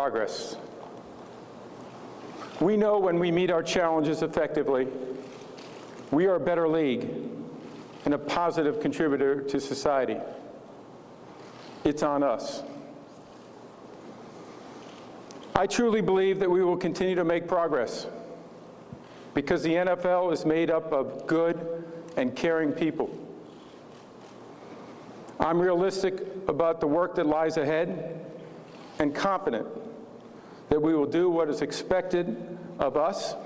progress. We know when we meet our challenges effectively, we are a better league and a positive contributor to society. It's on us. I truly believe that we will continue to make progress because the NFL is made up of good and caring people. I'm realistic about the work that lies ahead and confident that we will do what is expected of us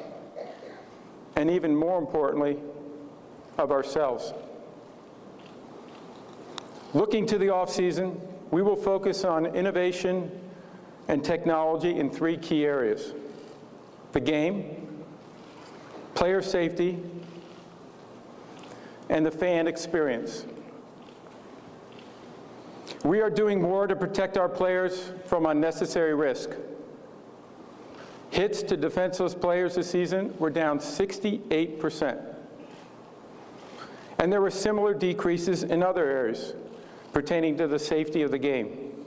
and, even more importantly, of ourselves. Looking to the off-season, we will focus on innovation and technology in 3 key areas: the game, player safety, and the fan experience. We are doing more to protect our players from unnecessary risk. Hits to defenseless players this season were down 68%. And there were similar decreases in other areas pertaining to the safety of the game.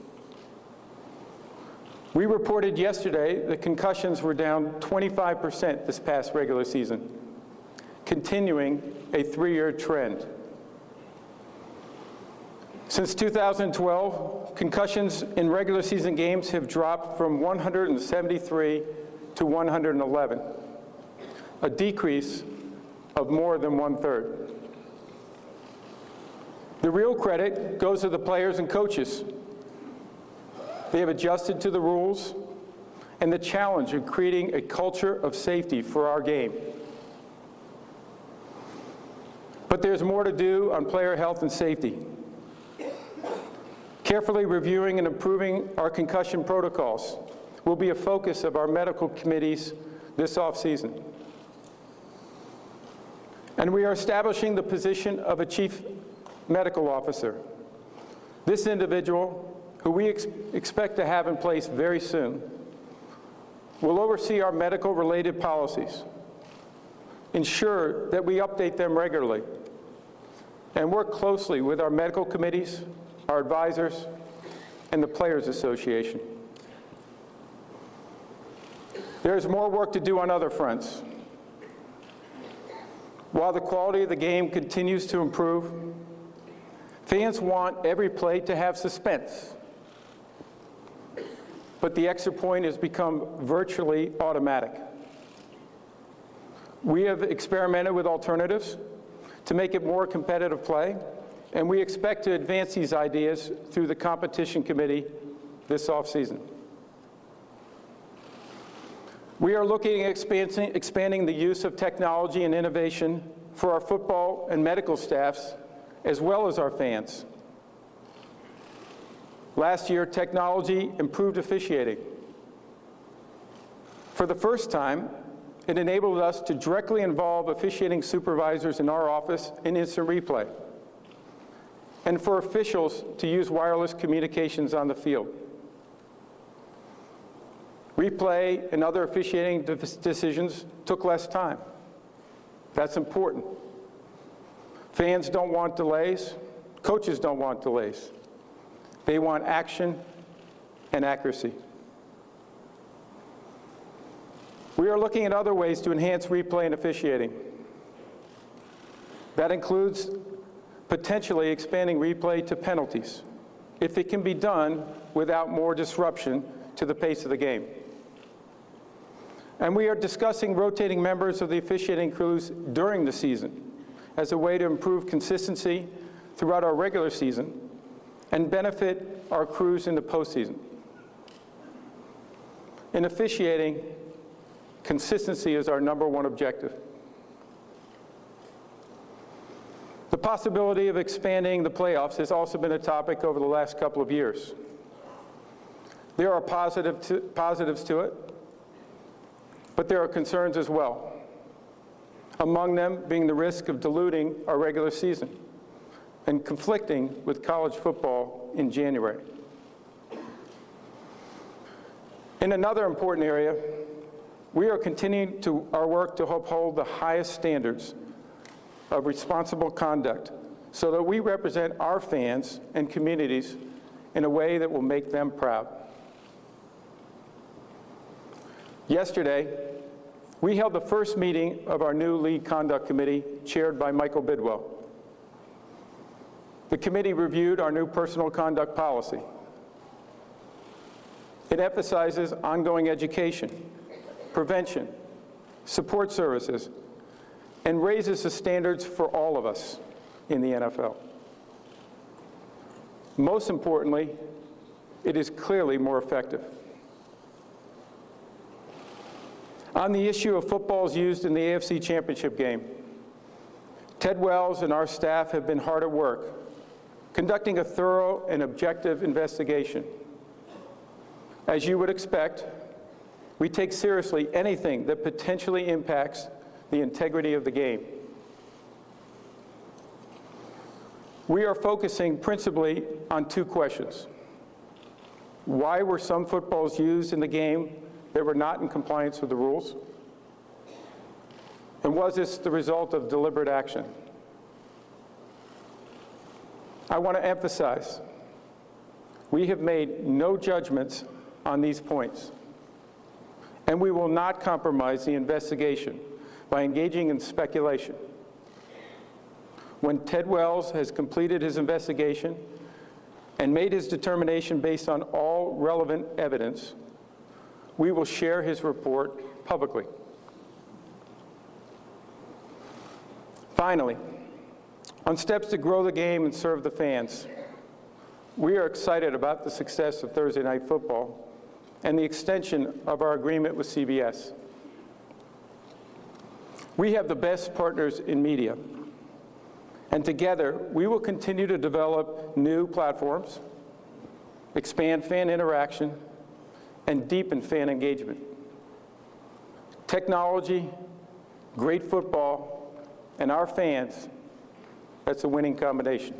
We reported yesterday that concussions were down 25% this past regular season, continuing a 3-year trend. Since 2012, concussions in regular season games have dropped from 173 to 111, a decrease of more than 1/3. The real credit goes to the players and coaches. They have adjusted to the rules and the challenge of creating a culture of safety for our game. But there's more to do on player health and safety. Carefully reviewing and improving our concussion protocols will be a focus of our medical committees this off-season. And we are establishing the position of a chief medical officer. This individual, who we expect to have in place very soon, will oversee our medical-related policies, ensure that we update them regularly, and work closely with our medical committees, our advisors, and the Players Association. There is more work to do on other fronts. While the quality of the game continues to improve, fans want every play to have suspense. But the extra point has become virtually automatic. We have experimented with alternatives to make it more competitive play, and we expect to advance these ideas through the competition committee this off-season. We are looking at expanding the use of technology and innovation for our football and medical staffs, as well as our fans. Last year, technology improved officiating. For the first time, it enabled us to directly involve officiating supervisors in our office in instant replay, and for officials to use wireless communications on the field. Replay and other officiating decisions took less time. That's important. Fans don't want delays. Coaches don't want delays. They want action and accuracy. We are looking at other ways to enhance replay and officiating. That includes potentially expanding replay to penalties, if it can be done without more disruption to the pace of the game. And we are discussing rotating members of the officiating crews during the season as a way to improve consistency throughout our regular season and benefit our crews in the postseason. In officiating, consistency is our #1 objective. The possibility of expanding the playoffs has also been a topic over the last couple of years. There are positives to it, but there are concerns as well, among them being the risk of diluting our regular season and conflicting with college football in January. In another important area, we are continuing our work to uphold the highest standards of responsible conduct so that we represent our fans and communities in a way that will make them proud. Yesterday, we held the first meeting of our new League Conduct Committee, chaired by Michael Bidwell. The committee reviewed our new personal conduct policy. It emphasizes ongoing education, prevention, support services, and raises the standards for all of us in the NFL. Most importantly, it is clearly more effective. On the issue of footballs used in the AFC Championship game, Ted Wells and our staff have been hard at work, conducting a thorough and objective investigation. As you would expect, we take seriously anything that potentially impacts the integrity of the game. We are focusing principally on two questions. Why were some footballs used in the game that were not in compliance with the rules? And was this the result of deliberate action? I want to emphasize, we have made no judgments on these points, and we will not compromise the investigation by engaging in speculation. When Ted Wells has completed his investigation and made his determination based on all relevant evidence, we will share his report publicly. Finally, on steps to grow the game and serve the fans, we are excited about the success of Thursday Night Football and the extension of our agreement with CBS. We have the best partners in media, and together we will continue to develop new platforms, expand fan interaction, and deepen fan engagement. Technology, great football, and our fans, that's a winning combination.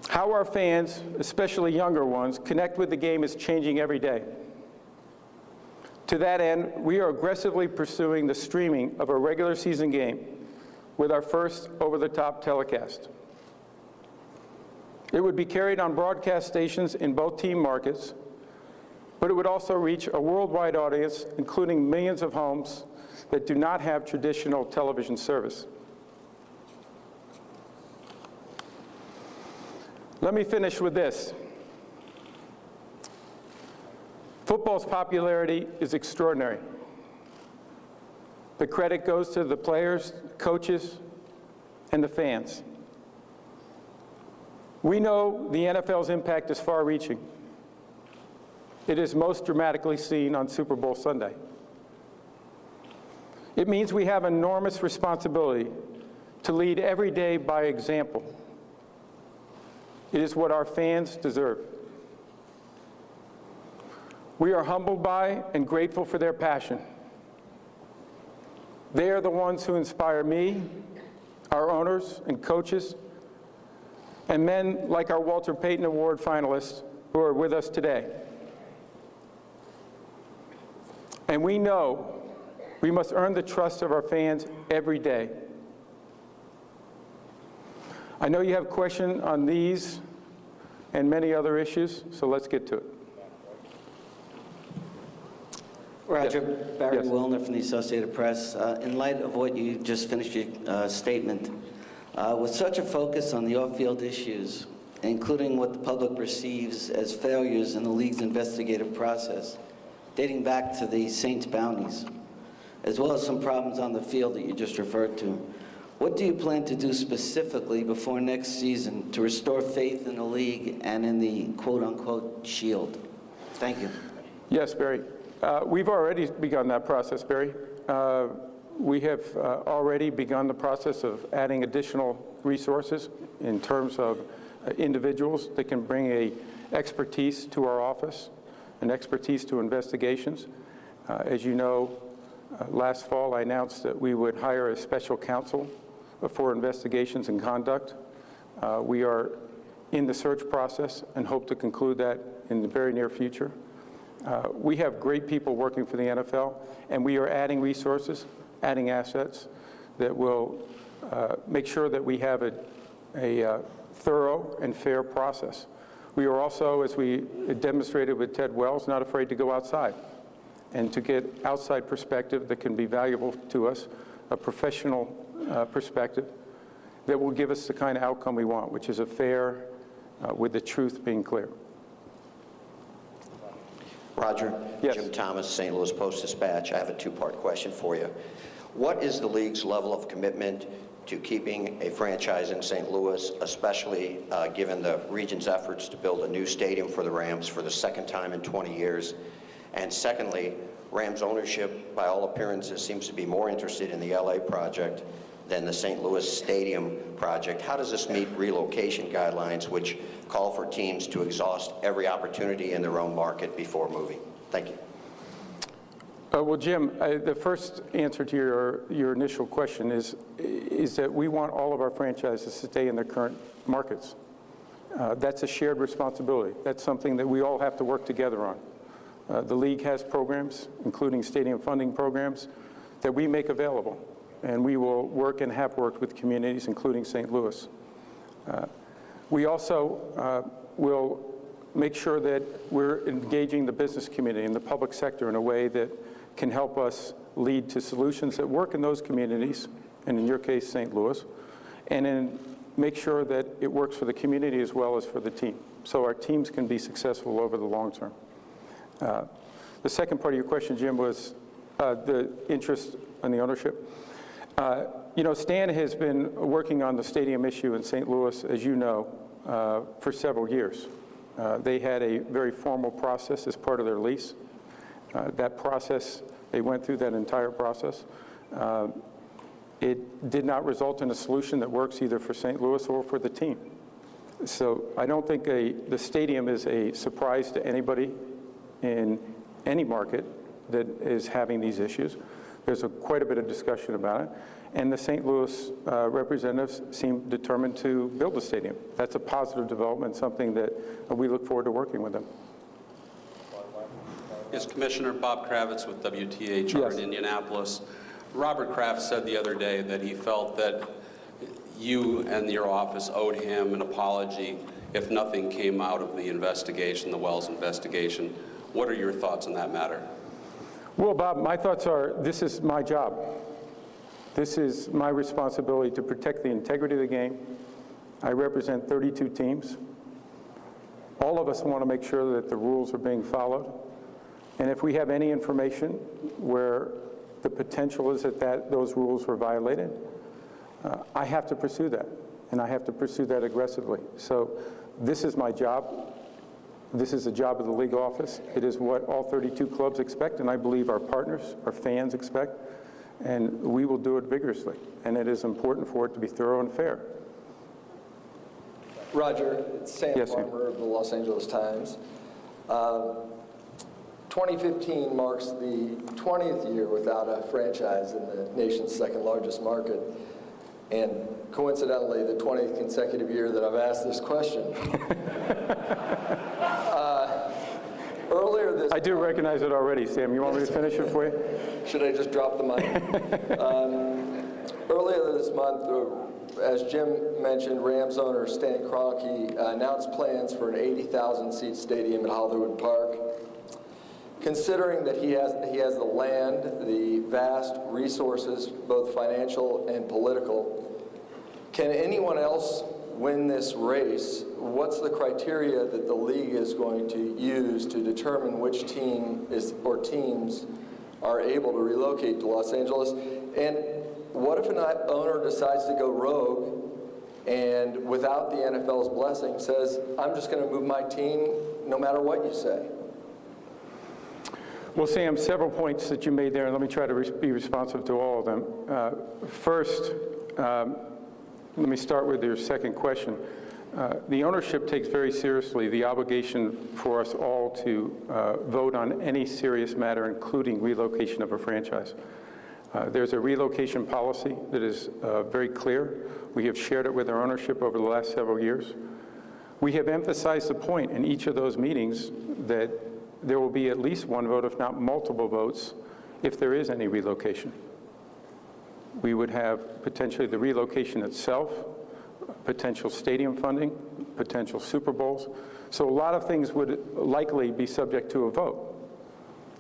How our fans, especially younger ones, connect with the game is changing every day. To that end, we are aggressively pursuing the streaming of a regular season game with our first over-the-top telecast. It would be carried on broadcast stations in both team markets, but it would also reach a worldwide audience, including millions of homes that do not have traditional television service. Let me finish with this. Football's popularity is extraordinary. The credit goes to the players, coaches, and the fans. We know the NFL's impact is far-reaching. It is most dramatically seen on Super Bowl Sunday. It means we have enormous responsibility to lead every day by example. It is what our fans deserve. We are humbled by and grateful for their passion. They are the ones who inspire me, our owners and coaches, and men like our Walter Payton Award finalists who are with us today. And we know we must earn the trust of our fans every day. I know you have questions on these and many other issues, so let's get to it. Roger, Yes. Barry Yes. Wilner from the Associated Press. In light of what you just finished your statement, with such a focus on the off-field issues, including what the public perceives as failures in the league's investigative process, dating back to the Saints bounties, as well as some problems on the field that you just referred to, what do you plan to do specifically before next season to restore faith in the league and in the quote-unquote shield? Thank you. Yes, Barry. We've already begun that process, Barry. We have already begun the process of adding additional resources in terms of individuals that can bring a expertise to our office, an expertise to investigations. As you know, last fall I announced that we would hire a special counsel for investigations and conduct. We are in the search process and hope to conclude that in the very near future. We have great people working for the NFL, and we are adding resources, adding assets that will make sure that we have a thorough and fair process. We are also, as we demonstrated with Ted Wells, not afraid to go outside and to get outside perspective that can be valuable to us, a professional perspective that will give us the kind of outcome we want, which is a fair, with the truth being clear. Roger. Yes. Jim Thomas, St. Louis Post-Dispatch. I have a two-part question for you. What is the league's level of commitment to keeping a franchise in St. Louis, especially given the region's efforts to build a new stadium for the Rams for the second time in 20 years? And secondly, Rams ownership, by all appearances, seems to be more interested in the LA project than the St. Louis Stadium project. How does this meet relocation guidelines, which call for teams to exhaust every opportunity in their own market before moving? Thank you. Well, Jim, the first answer to your initial question is that we want all of our franchises to stay in their current markets. That's a shared responsibility. That's something that we all have to work together on. The league has programs, including stadium funding programs, that we make available. And we will work and have worked with communities, including St. Louis. We also will make sure that we're engaging the business community and the public sector in a way that can help us lead to solutions that work in those communities, and in your case, St. Louis, and then make sure that it works for the community as well as for the team, so our teams can be successful over the long term. The second part of your question, Jim, was the interest in the ownership. You know, Stan has been working on the stadium issue in St. Louis, as you know, for several years. They had a very formal process as part of their lease. That process, they went through that entire process. It did not result in a solution that works either for St. Louis or for the team. So I don't think the stadium is a surprise to anybody in any market that is having these issues. There's quite a bit of discussion about it. And the St. Louis representatives seem determined to build a stadium. That's a positive development, something that we look forward to working with them. Yes, Commissioner Bob Kravitz with WTHR Yes. in Indianapolis. Robert Kraft said the other day that he felt that you and your office owed him an apology if nothing came out of the investigation, the Wells investigation. What are your thoughts on that matter? Well, Bob, my thoughts are this is my job. This is my responsibility to protect the integrity of the game. I represent 32 teams. All of us want to make sure that the rules are being followed. And if we have any information where the potential is that those rules were violated, I have to pursue that, and I have to pursue that aggressively. So this is my job. This is the job of the league office. It is what all 32 clubs expect, and I believe our partners, our fans expect, and we will do it vigorously. And it is important for it to be thorough and fair. Roger, it's Sam Yes, sir. Farmer of the Los Angeles Times. 2015 marks the 20th year without a franchise in the nation's second largest market, and coincidentally the 20th consecutive year that I've asked this question. Earlier this I do recognize it already, Sam. You want me to finish it for you? Should I just drop the mic? Earlier this month, as Jim mentioned, Rams owner Stan Kroenke announced plans for an 80,000-seat stadium at Hollywood Park. Considering that he has the land, the vast resources, both financial and political, can anyone else win this race? What's the criteria that the league is going to use to determine which team or teams are able to relocate to Los Angeles? And what if an owner decides to go rogue and without the NFL's blessing says, I'm just going to move my team no matter what you say? Well, Sam, several points that you made there, and let me try to be responsive to all of them. First, let me start with your second question. The ownership takes very seriously the obligation for us all to vote on any serious matter, including relocation of a franchise. There's a relocation policy that is very clear. We have shared it with our ownership over the last several years. We have emphasized the point in each of those meetings that there will be at least one vote, if not multiple votes, if there is any relocation. We would have potentially the relocation itself, potential stadium funding, potential Super Bowls. So a lot of things would likely be subject to a vote.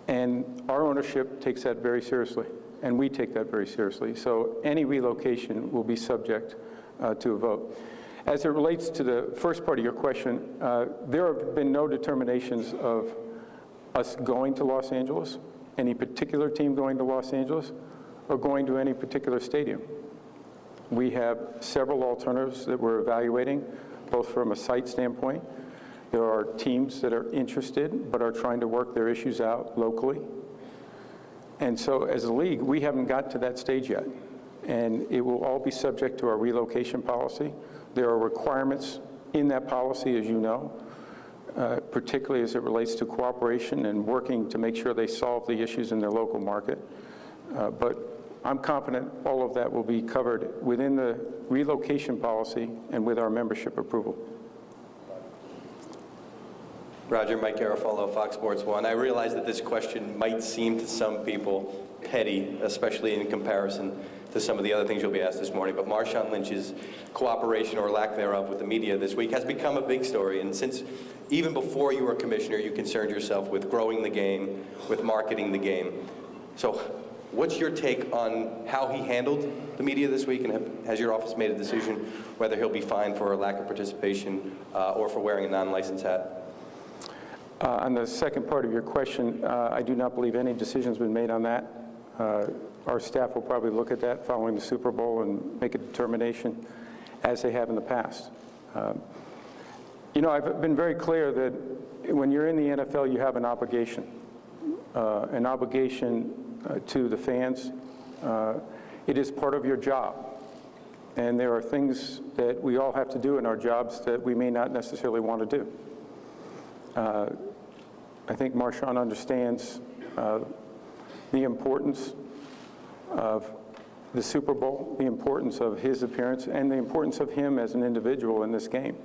And our ownership takes that very seriously, and we take that very seriously. So any relocation will be subject to a vote. As it relates to the first part of your question, there have been no determinations of us going to Los Angeles, any particular team going to Los Angeles, or going to any particular stadium. We have several alternatives that we're evaluating, both from a site standpoint. There are teams that are interested but are trying to work their issues out locally. And so as a league, we haven't got to that stage yet. And it will all be subject to our relocation policy. There are requirements in that policy, as you know, particularly as it relates to cooperation and working to make sure they solve the issues in their local market. But I'm confident all of that will be covered within the relocation policy and with our membership approval. Roger, Mike Garofalo, Fox Sports 1. I realize that this question might seem to some people petty, especially in comparison to some of the other things you'll be asked this morning, but Marshawn Lynch's cooperation or lack thereof with the media this week has become a big story. And since even before you were commissioner, you concerned yourself with growing the game, with marketing the game. So what's your take on how he handled the media this week, and has your office made a decision whether he'll be fined for a lack of participation or for wearing a non-licensed hat? On the second part of your question, I do not believe any decision's been made on that. Our staff will probably look at that following the Super Bowl and make a determination as they have in the past. You know, I've been very clear that when you're in the NFL, you have an obligation to the fans. It is part of your job. And there are things that we all have to do in our jobs that we may not necessarily want to do. I think Marshawn understands the importance of the Super Bowl, the importance of his appearance, and the importance of him as an individual in this game.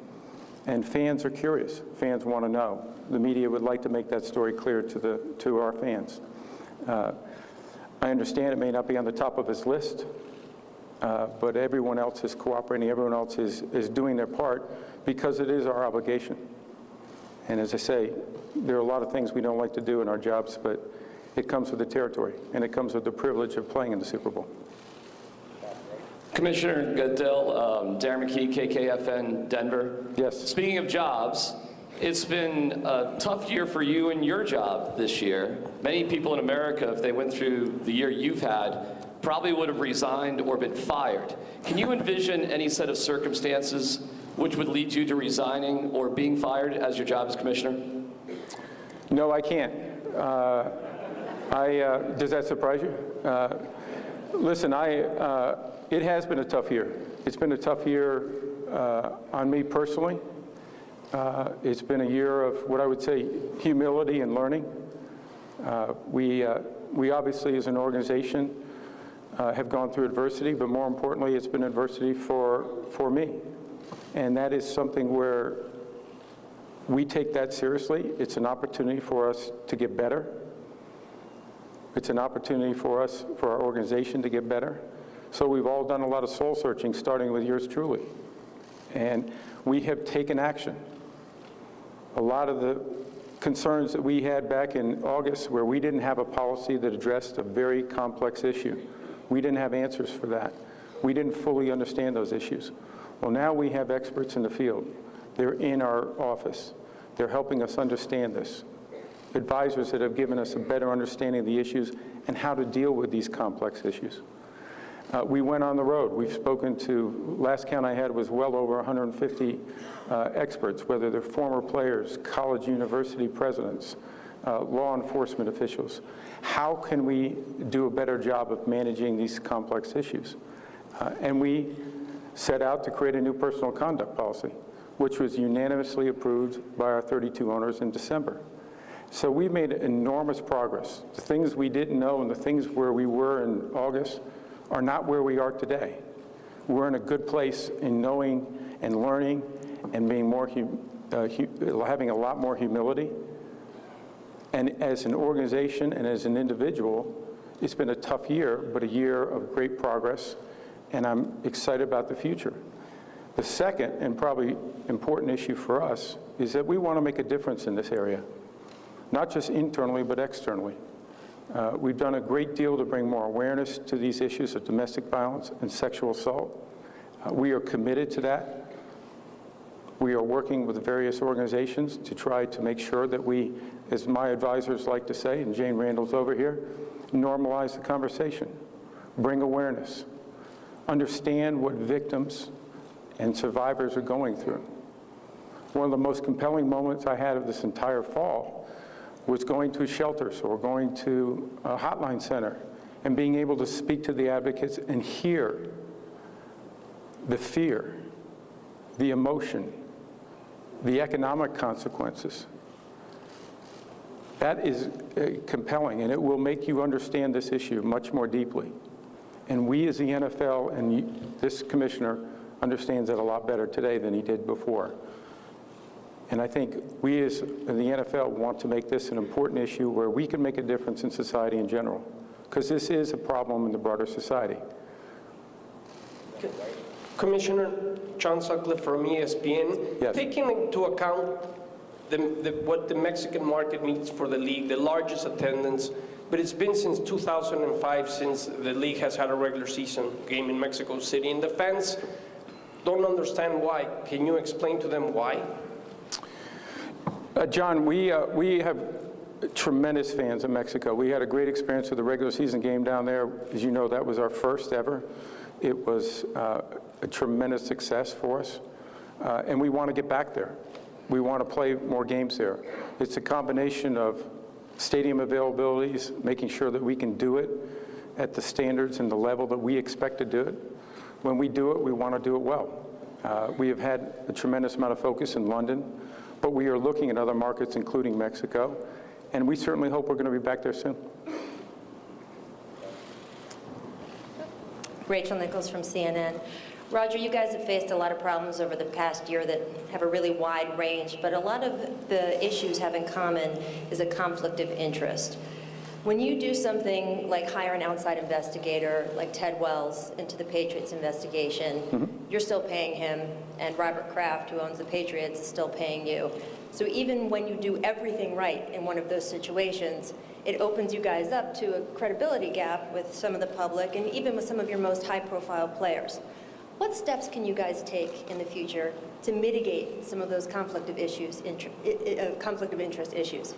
And fans are curious. Fans want to know. The media would like to make that story clear to our fans. I understand it may not be on the top of his list, but everyone else is cooperating. Everyone else is doing their part because it is our obligation. And as I say, there are a lot of things we don't like to do in our jobs, but it comes with the territory, and it comes with the privilege of playing in the Super Bowl. Commissioner Goodell, Darren McKee, KKFN, Denver. Yes. Speaking of jobs, it's been a tough year for you and your job this year. Many people in America, if they went through the year you've had, probably would have resigned or been fired. Can you envision any set of circumstances which would lead you to resigning or being fired as your job as commissioner? No, I can't. Does that surprise you? Listen, it has been a tough year. It's been a tough year on me personally. It's been a year of what I would say humility and learning. We obviously, as an organization, have gone through adversity, but more importantly, it's been adversity for me. And that is something where we take that seriously. It's an opportunity for us to get better. It's an opportunity for us, for our organization, to get better. So we've all done a lot of soul searching, starting with yours truly. And we have taken action. A lot of the concerns that we had back in August, where we didn't have a policy that addressed a very complex issue, we didn't have answers for that. We didn't fully understand those issues. Well, now we have experts in the field. They're in our office. They're helping us understand this. Advisors that have given us a better understanding of the issues and how to deal with these complex issues. We went on the road. We've spoken to, last count I had was well over 150 experts, whether they're former players, college university presidents, law enforcement officials. How can we do a better job of managing these complex issues? And we set out to create a new personal conduct policy, which was unanimously approved by our 32 owners in December. So we made enormous progress. The things we didn't know and the things where we were in August are not where we are today. We're in a good place in knowing and learning and being more having a lot more humility. And as an organization and as an individual, it's been a tough year, but a year of great progress, and I'm excited about the future. The second, and probably important issue for us, is that we want to make a difference in this area, not just internally, but externally. We've done a great deal to bring more awareness to these issues of domestic violence and sexual assault. We are committed to that. We are working with various organizations to try to make sure that we, as my advisors like to say, and Jane Randall's over here, normalize the conversation, bring awareness, understand what victims and survivors are going through. One of the most compelling moments I had of this entire fall was going to shelters or going to a hotline center and being able to speak to the advocates and hear the fear, the emotion, the economic consequences. That is compelling, and it will make you understand this issue much more deeply. And we as the NFL and this commissioner understands it a lot better today than he did before. And I think we as the NFL want to make this an important issue where we can make a difference in society in general, because this is a problem in the broader society. Commissioner John Sutcliffe from ESPN. Yes. Taking into account what the Mexican market means for the league, the largest attendance, but it's been since 2005 since the league has had a regular season game in Mexico City, and the fans don't understand why. Can you explain to them why? John, we have tremendous fans in Mexico. We had a great experience with the regular season game down there. As you know, that was our first ever. It was a tremendous success for us, and we want to get back there. We want to play more games there. It's a combination of stadium availabilities, making sure that we can do it at the standards and the level that we expect to do it. When we do it, we want to do it well. We have had a tremendous amount of focus in London, but we are looking at other markets, including Mexico, and we certainly hope we're going to be back there soon. Rachel Nichols from CNN. Roger, you guys have faced a lot of problems over the past year that have a really wide range, but a lot of the issues have in common is a conflict of interest. When you do something like hire an outside investigator like Ted Wells into the Patriots investigation, you're still paying him, and Robert Kraft, who owns the Patriots, is still paying you. So even when you do everything right in one of those situations, it opens you guys up to a credibility gap with some of the public and even with some of your most high-profile players. What steps can you guys take in the future to mitigate some of those conflict of interest issues?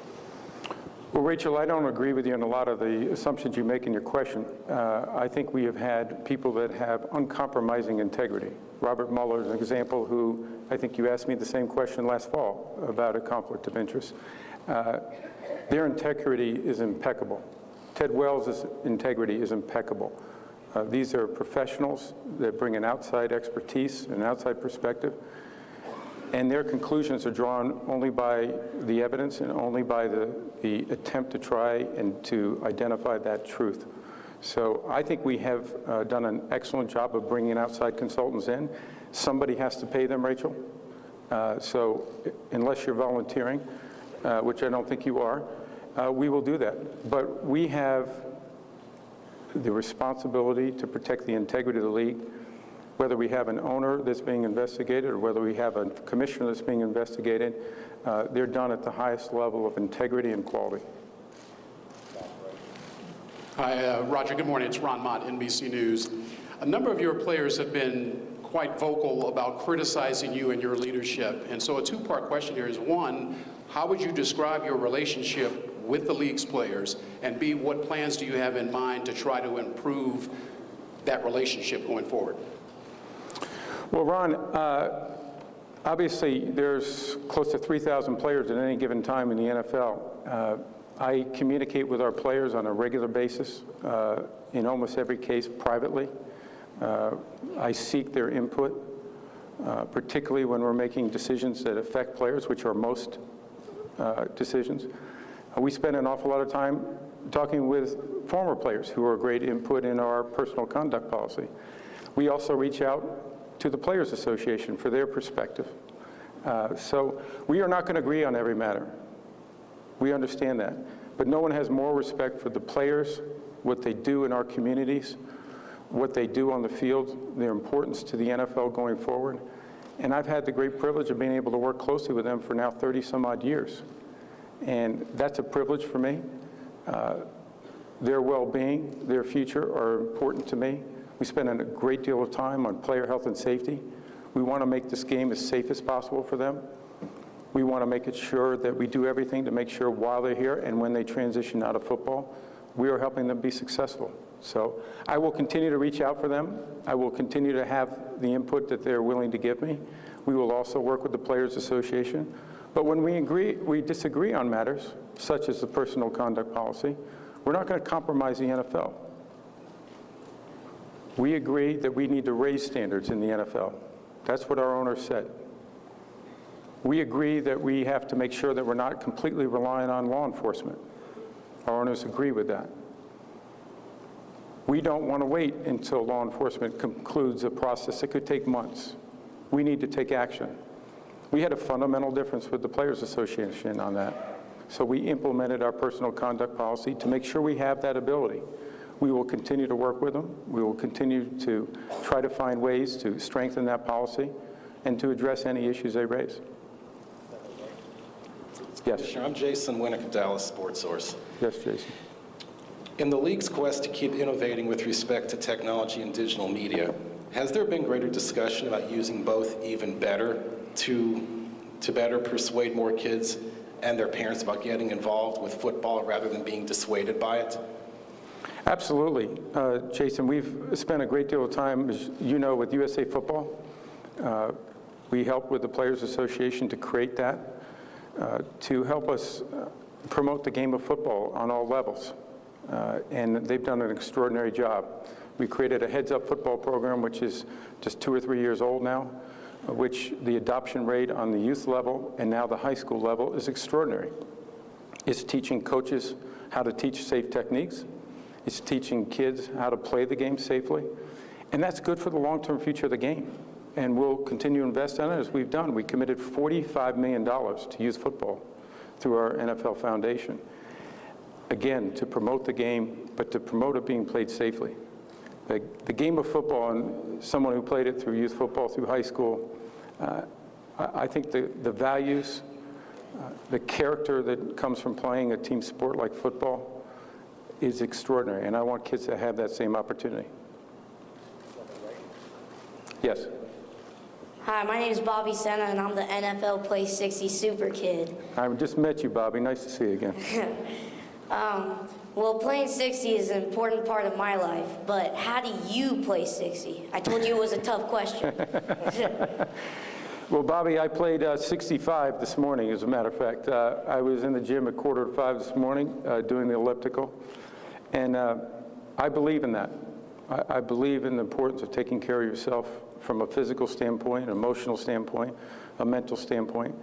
Well, Rachel, I don't agree with you on a lot of the assumptions you make in your question. I think we have had people that have uncompromising integrity. Robert Mueller is an example who, I think you asked me the same question last fall about a conflict of interest. Their integrity is impeccable. Ted Wells' integrity is impeccable. These are professionals that bring an outside expertise, an outside perspective, and their conclusions are drawn only by the evidence and only by the attempt to try and to identify that truth. So I think we have done an excellent job of bringing outside consultants in. Somebody has to pay them, Rachel. So unless you're volunteering, which I don't think you are, we will do that. But we have the responsibility to protect the integrity of the league, whether we have an owner that's being investigated or whether we have a commissioner that's being investigated. They're done at the highest level of integrity and quality. Hi, Roger, good morning. It's Ron Mott, NBC News. A number of your players have been quite vocal about criticizing you and your leadership. And so a two-part question here is, one, how would you describe your relationship with the league's players? And B, what plans do you have in mind to try to improve that relationship going forward? Well, Ron, obviously there's close to 3,000 players at any given time in the NFL. I communicate with our players on a regular basis, in almost every case privately. I seek their input, particularly when we're making decisions that affect players, which are most decisions. We spend an awful lot of time talking with former players who are great input in our personal conduct policy. We also reach out to the Players Association for their perspective. So we are not going to agree on every matter. We understand that. But no one has more respect for the players, what they do in our communities, what they do on the field, their importance to the NFL going forward, And I've had the great privilege of being able to work closely with them for now 30-some-odd years. And that's a privilege for me. Their well-being, their future are important to me. We spend a great deal of time on player health and safety. We want to make this game as safe as possible for them. We want to make it sure that we do everything to make sure while they're here and when they transition out of football, we are helping them be successful. So I will continue to reach out for them. I will continue to have the input that they're willing to give me. We will also work with the Players Association. But when we disagree on matters, such as the personal conduct policy, we're not going to compromise the NFL. We agree that we need to raise standards in the NFL. That's what our owner said. We agree that we have to make sure that we're not completely reliant on law enforcement. Our owners agree with that. We don't want to wait until law enforcement concludes a process that could take months. We need to take action. We had a fundamental difference with the Players Association on that. So we implemented our personal conduct policy to make sure we have that ability. We will continue to work with them. We will continue to try to find ways to strengthen that policy and to address any issues they raise. Yes. I'm Jason Winnick, Dallas Sports Source. Yes, Jason. In the league's quest to keep innovating with respect to technology and digital media, has there been greater discussion about using both even better to better persuade more kids and their parents about getting involved with football rather than being dissuaded by it? Absolutely. Jason, we've spent a great deal of time, as you know, with USA Football. We helped with the Players Association to create that, to help us promote the game of football on all levels. And they've done an extraordinary job. We created a heads-up football program, which is just 2 or 3 years old now, which the adoption rate on the youth level and now the high school level is extraordinary. It's teaching coaches how to teach safe techniques. It's teaching kids how to play the game safely. And that's good for the long-term future of the game. And we'll continue to invest in it as we've done. We committed $45 million to youth football through our NFL Foundation. Again, to promote the game, but to promote it being played safely. The game of football, and someone who played it through youth football, through high school, I think the values, the character that comes from playing a team sport like football is extraordinary, and I want kids to have that same opportunity. Yes. Hi, my name is Bobby Senna, and I'm the NFL Play 60 Super Kid. I just met you, Bobby. Nice to see you again. Well, playing 60 is an important part of my life, but how do you play 60? I told you it was a tough question. Well, Bobby, I played 65 this morning, as a matter of fact. I was in the gym at 4:45 this morning doing the elliptical, and I believe in that. I believe in the importance of taking care of yourself from a physical standpoint, an emotional standpoint, a mental standpoint,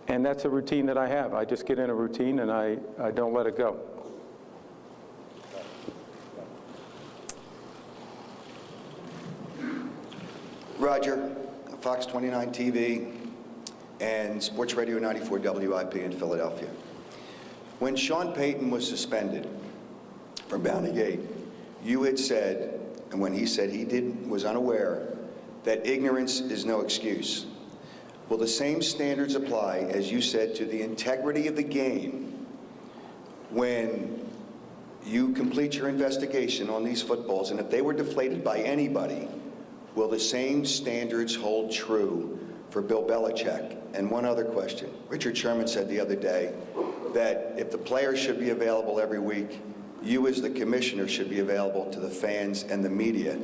and that's a routine that I have. I just get in a routine, and I don't let it go. Roger, Fox 29 TV and Sports Radio 94 WIP in Philadelphia. When Sean Payton was suspended from Deflate-gate, you had said, and when he said he was unaware, that ignorance is no excuse. Will the same standards apply, as you said, to the integrity of the game when you complete your investigation on these footballs, and if they were deflated by anybody, will the same standards hold true for Bill Belichick? And one other question. Richard Sherman said the other day that if the players should be available every week, you as the commissioner should be available to the fans and the media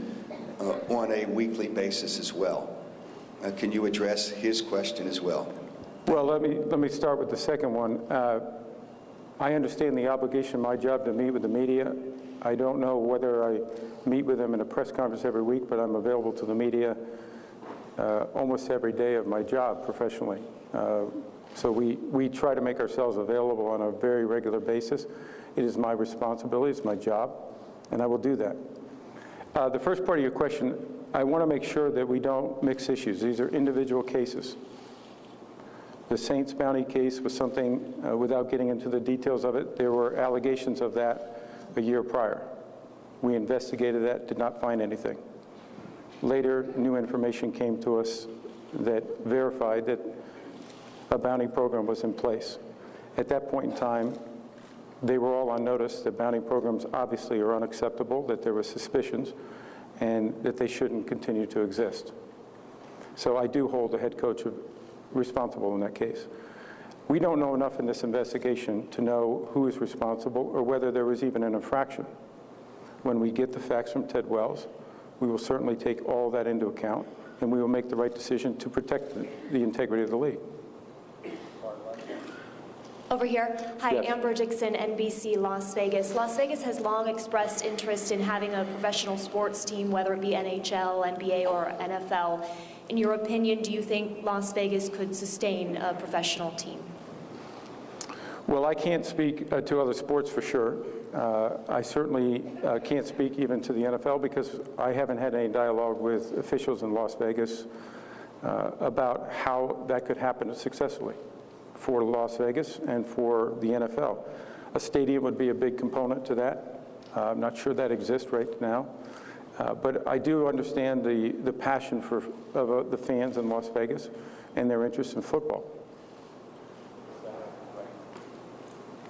on a weekly basis as well. Can you address his question as well? Well, let me start with the second one. I understand the obligation of my job to meet with the media. I don't know whether I meet with them in a press conference every week, but I'm available to the media almost every day of my job professionally. So we try to make ourselves available on a very regular basis. It is my responsibility, it's my job, and I will do that. The first part of your question, I want to make sure that we don't mix issues. These are individual cases. The Saints bounty case was something, without getting into the details of it, there were allegations of that a year prior. We investigated that, did not find anything. Later, new information came to us that verified that a bounty program was in place. At that point in time, they were all on notice that bounty programs obviously are unacceptable, that there were suspicions, and that they shouldn't continue to exist. So I do hold the head coach responsible in that case. We don't know enough in this investigation to know who is responsible or whether there was even an infraction. When we get the facts from Ted Wells, we will certainly take all that into account, and we will make the right decision to protect the integrity of the league. Over here. Hi, Yes. Amber Dixon, NBC Las Vegas. Las Vegas has long expressed interest in having a professional sports team, whether it be NHL, NBA, or NFL. In your opinion, do you think Las Vegas could sustain a professional team? Well, I can't speak to other sports for sure. I certainly can't speak even to the NFL because I haven't had any dialogue with officials in Las Vegas about how that could happen successfully for Las Vegas and for the NFL. A stadium would be a big component to that. I'm not sure that exists right now. But I do understand the passion of the fans in Las Vegas and their interest in football.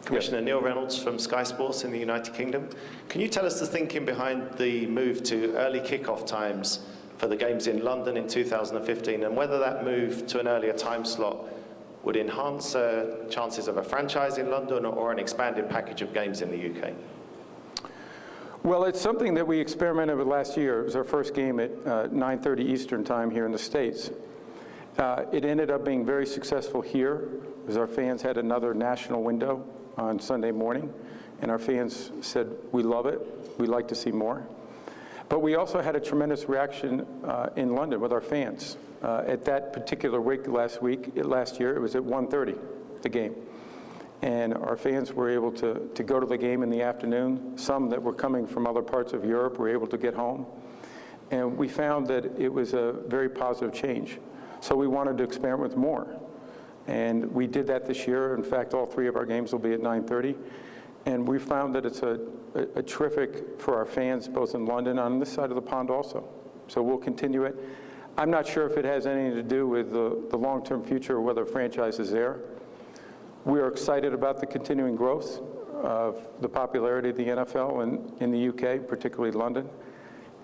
Commissioner Neil Reynolds from Sky Sports in the United Kingdom. Can you tell us the thinking behind the move to early kickoff times for the games in London in 2015 and whether that move to an earlier time slot would enhance chances of a franchise in London or an expanded package of games in the UK? Well, it's something that we experimented with last year. It was our first game at 9:30 Eastern time here in the States. It ended up being very successful here as our fans had another national window on Sunday morning, and our fans said, we love it, we'd like to see more. But we also had a tremendous reaction in London with our fans. At that particular week last year, it was at 1:30, the game. And our fans were able to go to the game in the afternoon. Some that were coming from other parts of Europe were able to get home. And we found that it was a very positive change. So we wanted to experiment with more. And we did that this year. In fact, all three of our games will be at 9:30. And we found that it's a terrific for our fans, both in London and on this side of the pond also. So we'll continue it. I'm not sure if it has anything to do with the long-term future or whether a franchise is there. We are excited about the continuing growth of the popularity of the NFL in the UK, particularly London.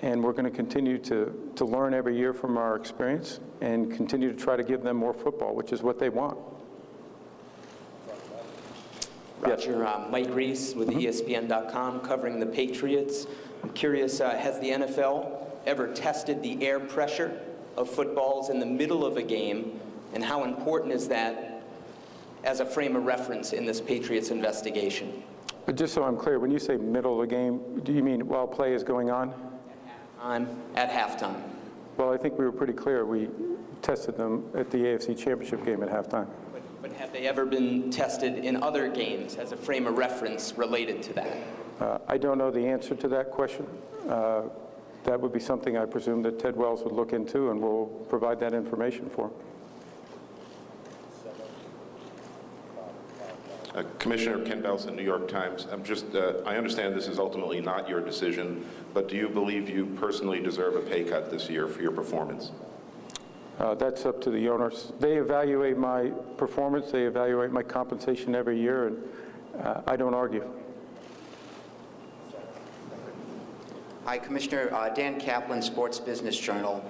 And we're going to continue to learn every year from our experience and continue to try to give them more football, which is what they want. Roger, Mike Reese with ESPN.com covering the Patriots. I'm curious, has the NFL ever tested the air pressure of footballs in the middle of a game, and how important is that as a frame of reference in this Patriots investigation? But just so I'm clear, when you say middle of the game, do you mean while play is going on? At halftime. Well, I think we were pretty clear. We tested them at the AFC Championship game at halftime. But have they ever been tested in other games as a frame of reference related to that? I don't know the answer to that question. That would be something I presume that Ted Wells would look into, and we'll provide that information for. Commissioner Ken Belson, New York Times. I understand this is ultimately not your decision, but do you believe you personally deserve a pay cut this year for your performance? That's up to the owners. They evaluate my performance, they evaluate my compensation every year, and I don't argue. Hi, Commissioner. Dan Kaplan, Sports Business Journal.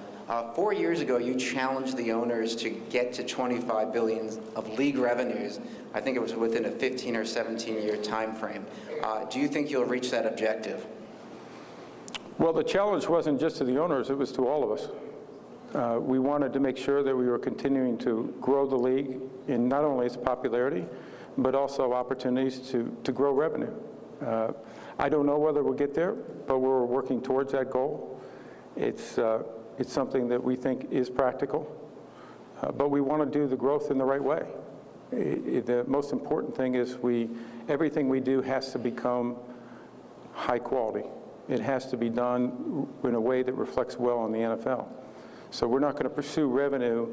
4 years ago, you challenged the owners to get to $25 billion of league revenues. I think it was within a 15 or 17-year time frame. Do you think you'll reach that objective? Well, the challenge wasn't just to the owners, it was to all of us. We wanted to make sure that we were continuing to grow the league in not only its popularity, but also opportunities to grow revenue. I don't know whether we'll get there, but we're working towards that goal. It's something that we think is practical, but we want to do the growth in the right way. The most important thing is everything we do has to become high quality. It has to be done in a way that reflects well on the NFL. So we're not going to pursue revenue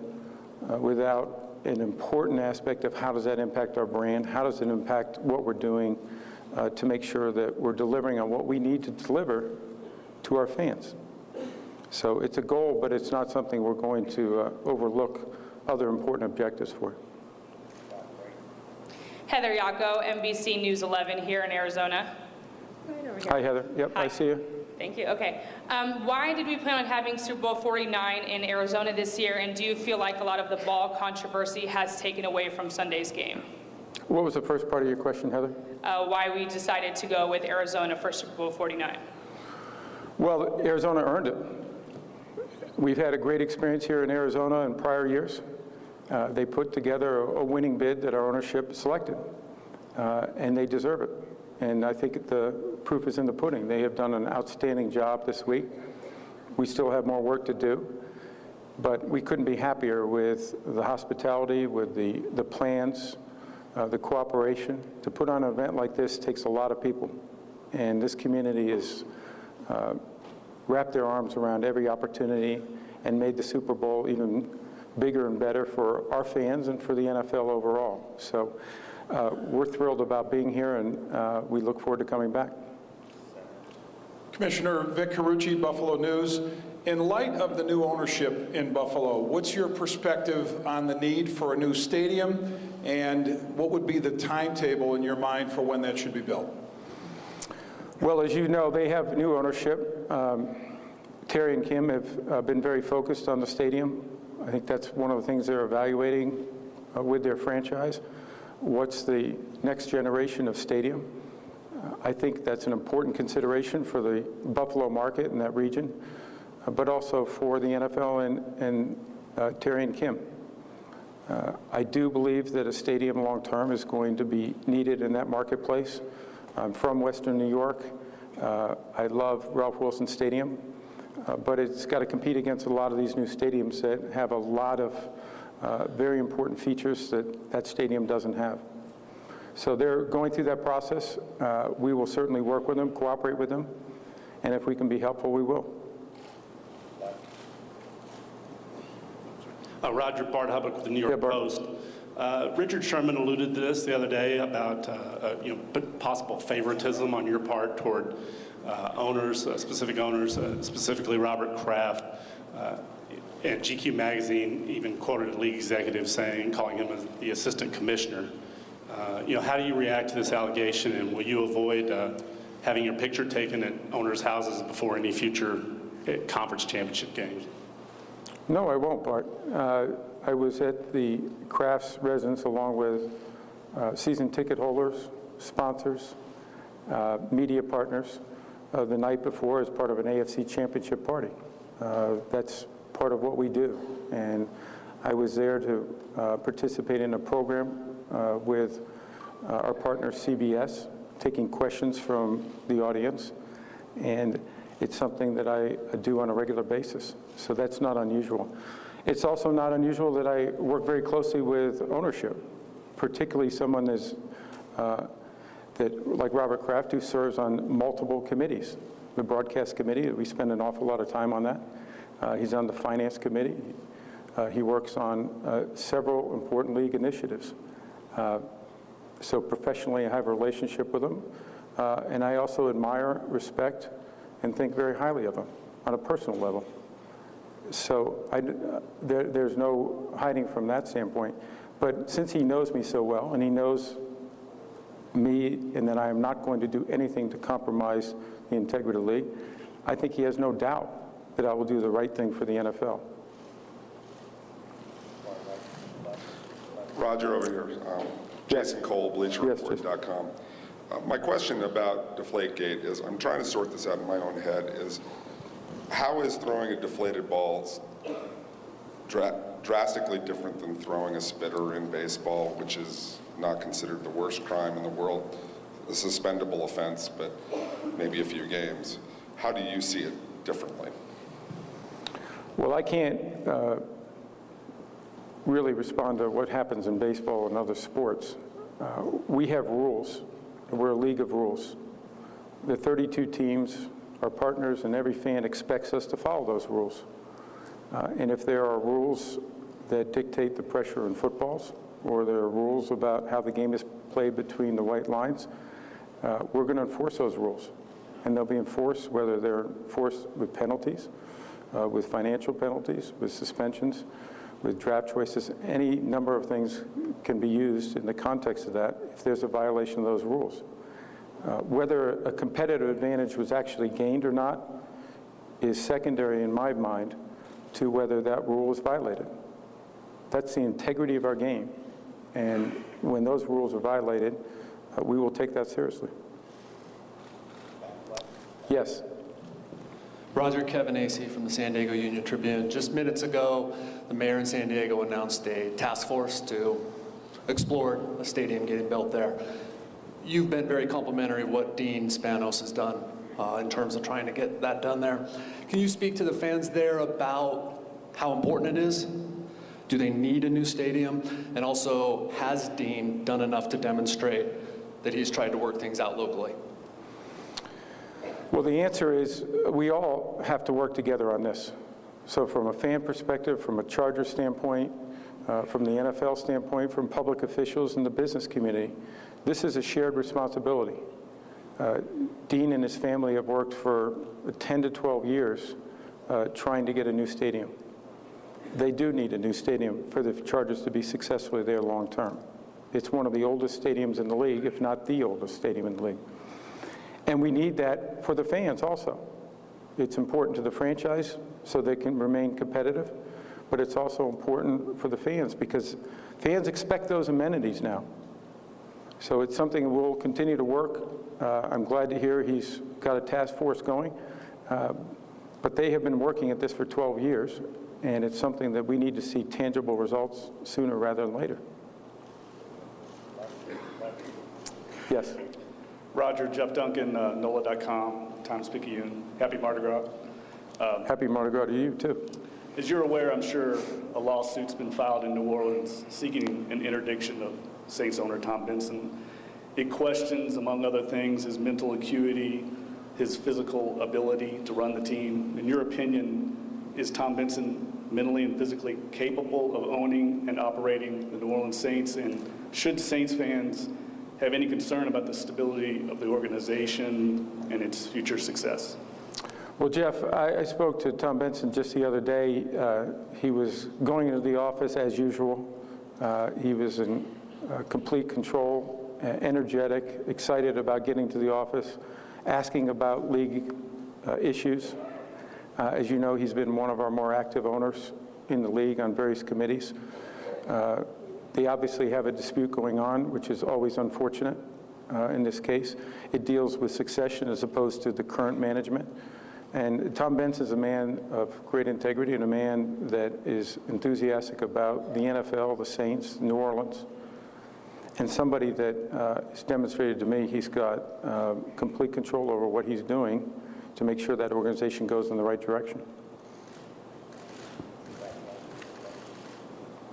without an important aspect of how does that impact our brand, how does it impact what we're doing to make sure that we're delivering on what we need to deliver to our fans. So it's a goal, but it's not something we're going to overlook other important objectives for. Heather Yako, NBC News 11 here in Arizona. Right over here. Hi, Heather. Yep, Hi. I see you. Thank you. Okay. Why did we plan on having Super Bowl 49 in Arizona this year, and do you feel like a lot of the ball controversy has taken away from Sunday's game? What was the first part of your question, Heather? Why we decided to go with Arizona for Super Bowl 49? Well, Arizona earned it. We've had a great experience here in Arizona in prior years. They put together a winning bid that our ownership selected, and they deserve it. And I think the proof is in the pudding. They have done an outstanding job this week. We still have more work to do, but we couldn't be happier with the hospitality, with the plans, the cooperation. To put on an event like this takes a lot of people, and this community has wrapped their arms around every opportunity and made the Super Bowl even bigger and better for our fans and for the NFL overall. So we're thrilled about being here, and we look forward to coming back. Commissioner Vic Carucci, Buffalo News. In light of the new ownership in Buffalo, what's your perspective on the need for a new stadium, and what would be the timetable in your mind for when that should be built? Well, as you know, they have new ownership. Terry and Kim have been very focused on the stadium. I think that's one of the things they're evaluating with their franchise. What's the next generation of stadium? I think that's an important consideration for the Buffalo market in that region, but also for the NFL and Terry and Kim. I do believe that a stadium long-term is going to be needed in that marketplace. I'm from Western New York. I love Ralph Wilson Stadium, but it's got to compete against a lot of these new stadiums that have a lot of very important features that stadium doesn't have. So they're going through that process. We will certainly work with them, cooperate with them, and if we can be helpful, we will. Roger Bart-Hubbock with the New York Post. Richard Sherman alluded to this the other day about possible favoritism on your part toward owners, specific owners, specifically Robert Kraft. And GQ magazine even quoted a league executive calling him the assistant commissioner. How do you react to this allegation, and will you avoid having your picture taken at owners' houses before any future conference championship games? No, I won't, Bart. I was at the Kraft's residence along with season ticket holders, sponsors, media partners the night before as part of an AFC championship party. That's part of what we do. And I was there to participate in a program with our partner CBS, taking questions from the audience. And it's something that I do on a regular basis. So that's not unusual. It's also not unusual that I work very closely with ownership, particularly someone like Robert Kraft, who serves on multiple committees. The broadcast committee, we spend an awful lot of time on that. He's on the finance committee. He works on several important league initiatives. So professionally, I have a relationship with him. And I also admire, respect, and think very highly of him on a personal level. So there's no hiding from that standpoint. But since he knows me so well, and he knows me, and that I am not going to do anything to compromise the integrity of the league, I think he has no doubt that I will do the right thing for the NFL. Roger, over here. Jason Cole, BleacherReport.com. My question about Deflate-gate is, I'm trying to sort this out in my own head, is how is throwing a deflated ball drastically different than throwing a spitter in baseball, which is not considered the worst crime in the world, a suspendable offense, but maybe a few games? How do you see it differently? Well, I can't really respond to what happens in baseball and other sports. We have rules. We're a league of rules. The 32 teams are partners, and every fan expects us to follow those rules. And if there are rules that dictate the pressure in footballs, or there are rules about how the game is played between the white lines, we're going to enforce those rules. And they'll be enforced, whether they're enforced with penalties, with financial penalties, with suspensions, with draft choices. Any number of things can be used in the context of that if there's a violation of those rules. Whether a competitive advantage was actually gained or not is secondary in my mind to whether that rule was violated. That's the integrity of our game. And when those rules are violated, we will take that seriously. Yes. Roger, Kevin Acey from the San Diego Union Tribune. Just minutes ago, the mayor in San Diego announced a task force to explore a stadium getting built there. You've been very complimentary of what Dean Spanos has done in terms of trying to get that done there. Can you speak to the fans there about how important it is? Do they need a new stadium? And also, has Dean done enough to demonstrate that he's tried to work things out locally? Well, the answer is we all have to work together on this. So from a fan perspective, from a Charger standpoint, from the NFL standpoint, from public officials and the business community, this is a shared responsibility. Dean and his family have worked for 10 to 12 years trying to get a new stadium. They do need a new stadium for the Chargers to be successfully there long term. It's one of the oldest stadiums in the league, if not the oldest stadium in the league. And we need that for the fans also. It's important to the franchise so they can remain competitive, but it's also important for the fans because fans expect those amenities now. So it's something we'll continue to work. I'm glad to hear he's got a task force going, but they have been working at this for 12 years, and it's something that we need to see tangible results sooner rather than later. Yes. Roger, Jeff Duncan, NOLA.com, Times-Picayune. Happy Mardi Gras. Happy Mardi Gras to you, too. As you're aware, I'm sure a lawsuit's been filed in New Orleans seeking an interdiction of Saints owner Tom Benson. It questions, among other things, his mental acuity, his physical ability to run the team. In your opinion, is Tom Benson mentally and physically capable of owning and operating the New Orleans Saints? And should Saints fans have any concern about the stability of the organization and its future success? Well, Jeff, I spoke to Tom Benson just the other day. He was going into the office as usual. He was in complete control, energetic, excited about getting to the office, asking about league issues. As you know, he's been one of our more active owners in the league on various committees. They obviously have a dispute going on, which is always unfortunate in this case. It deals with succession as opposed to the current management. And Tom Benson is a man of great integrity and a man that is enthusiastic about the NFL, the Saints, New Orleans, and somebody that has demonstrated to me he's got complete control over what he's doing to make sure that organization goes in the right direction.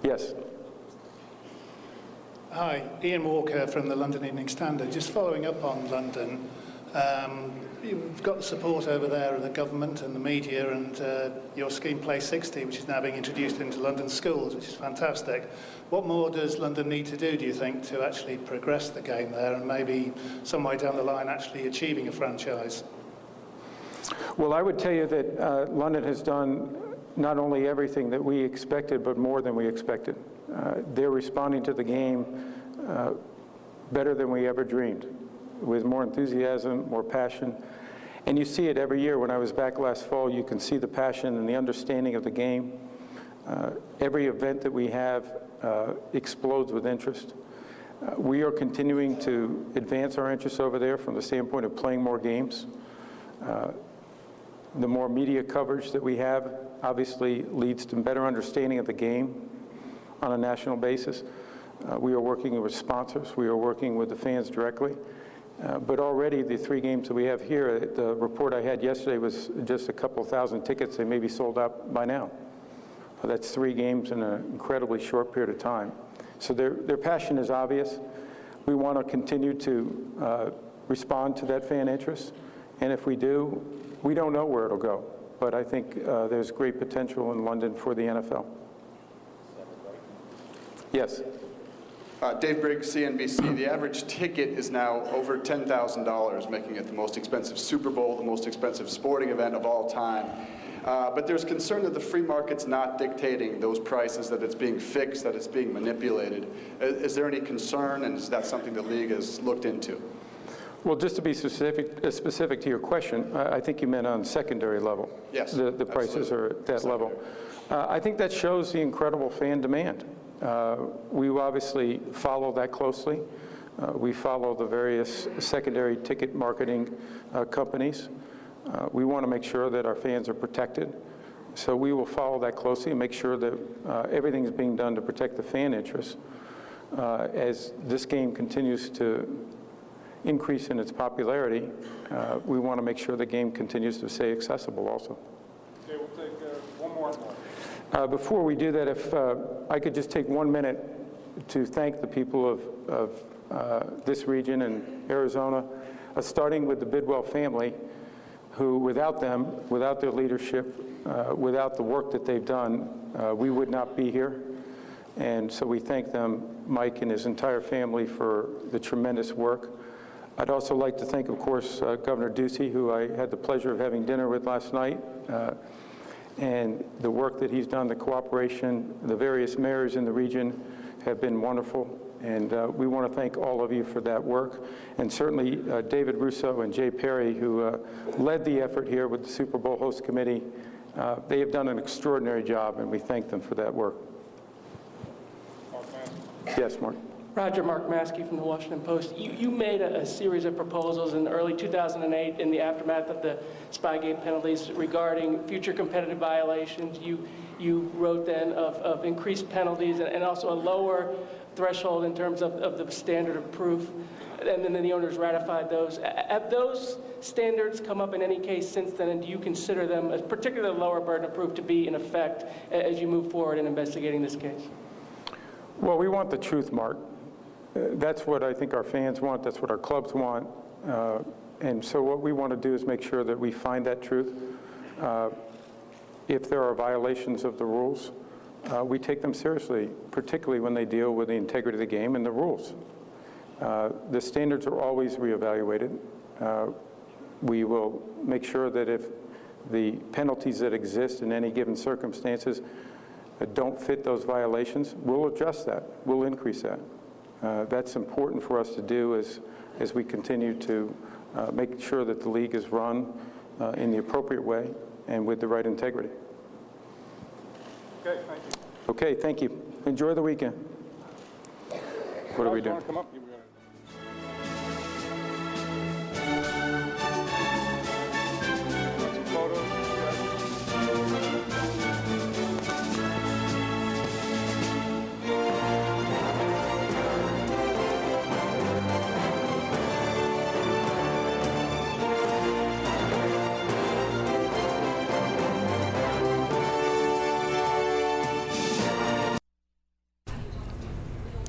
Yes. Hi, Ian Walker from the London Evening Standard. Just following up on London, you've got the support over there of the government and the media, and your scheme Play 60, which is now being introduced into London schools, which is fantastic. What more does London need to do you think, to actually progress the game there and maybe some way down the line actually achieving a franchise? Well, I would tell you that London has done not only everything that we expected, but more than we expected. They're responding to the game better than we ever dreamed, with more enthusiasm, more passion. And you see it every year. When I was back last fall, you can see the passion and the understanding of the game. Every event that we have explodes with interest. We are continuing to advance our interests over there from the standpoint of playing more games. The more media coverage that we have obviously leads to better understanding of the game on a national basis. We are working with sponsors. We are working with the fans directly. But already the 3 games that we have here, the report I had yesterday was just a couple thousand tickets. They may be sold out by now. That's 3 games in an incredibly short period of time. So their passion is obvious. We want to continue to respond to that fan interest. And if we do, we don't know where it'll go. But I think there's great potential in London for the NFL. Yes. Dave Briggs, CNBC. The average ticket is now over $10,000, making it the most expensive Super Bowl, the most expensive sporting event of all time. But there's concern that the free market's not dictating those prices, that it's being fixed, that it's being manipulated. Is there any concern, and is that something the league has looked into? Well, just to be specific to your question, I think you meant on secondary level. Yes, The prices are at that level. I think that shows the incredible fan demand. We obviously follow that closely. We follow the various secondary ticket marketing companies. We want to make sure that our fans are protected. So we will follow that closely and make sure that everything is being done to protect the fan interests. As this game continues to increase in its popularity, we want to make sure the game continues to stay accessible also. Okay, we'll take one more. Before we do that, if I could just take 1 minute to thank the people of this region and Arizona, starting with the Bidwell family, who without them, without their leadership, without the work that they've done, we would not be here. And so we thank them, Mike and his entire family, for the tremendous work. I'd also like to thank, of course, Governor Ducey, who I had the pleasure of having dinner with last night, and the work that he's done, the cooperation. The various mayors in the region have been wonderful, and we want to thank all of you for that work. And certainly David Russo and Jay Perry, who led the effort here with the Super Bowl host committee. They have done an extraordinary job, and we thank them for that work. Yes, Mark. Roger, Mark Maskey from the Washington Post. You made a series of proposals in early 2008 in the aftermath of the Spygate penalties regarding future competitive violations. You wrote then of increased penalties and also a lower threshold in terms of the standard of proof, and then the owners ratified those. Have those standards come up in any case since then, and do you consider them, as particularly the lower burden of proof, to be in effect as you move forward in investigating this case? Well, we want the truth, Mark. That's what I think our fans want. That's what our clubs want. And so what we want to do is make sure that we find that truth. If there are violations of the rules, we take them seriously, particularly when they deal with the integrity of the game and the rules. The standards are always reevaluated. We will make sure that if the penalties that exist in any given circumstances don't fit those violations, we'll adjust that. We'll increase that. That's important for us to do as we continue to make sure that the league is run in the appropriate way and with the right integrity. Okay, thank you. Okay, thank you. Enjoy the weekend. What are we doing? Come up?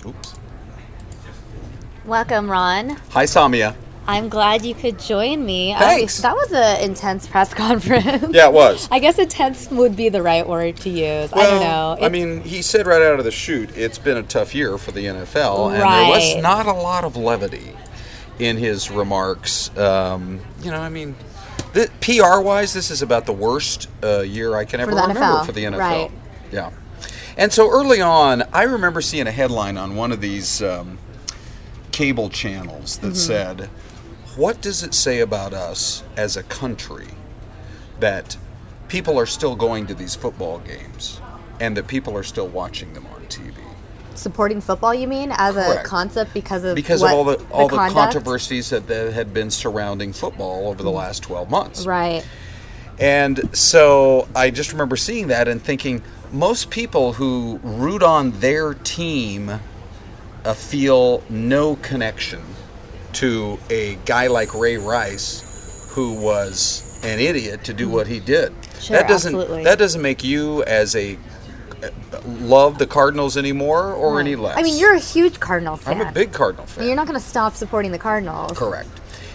Oops. Welcome, Ron. Hi, Samia. I'm glad you could join me. Thanks. That was an intense press conference. Yeah, it was. I guess intense would be the right word to use. I don't know. I mean, he said right out of the chute, it's been a tough year for the NFL, and Right. there was not a lot of levity in his remarks. PR-wise, this is about the worst year I can ever remember for the NFL. Right. Yeah. And so early on, I remember seeing a headline on one of these cable channels that said, "What does it say about us as a country that people are still going to these football games and that people are still watching them on TV?" Supporting football, you mean, as Correct. a concept because of all the conduct? controversies that had been surrounding football over the last 12 months. Right. And so I just remember seeing that and thinking, most people who root on their team feel no connection to a guy like Ray Rice, who was an idiot to do what he did. Sure, absolutely. That doesn't make you as a love the Cardinals anymore or any less. I mean, you're a huge Cardinals fan. I'm a big Cardinal fan. You're not going to stop supporting the Cardinals. Correct.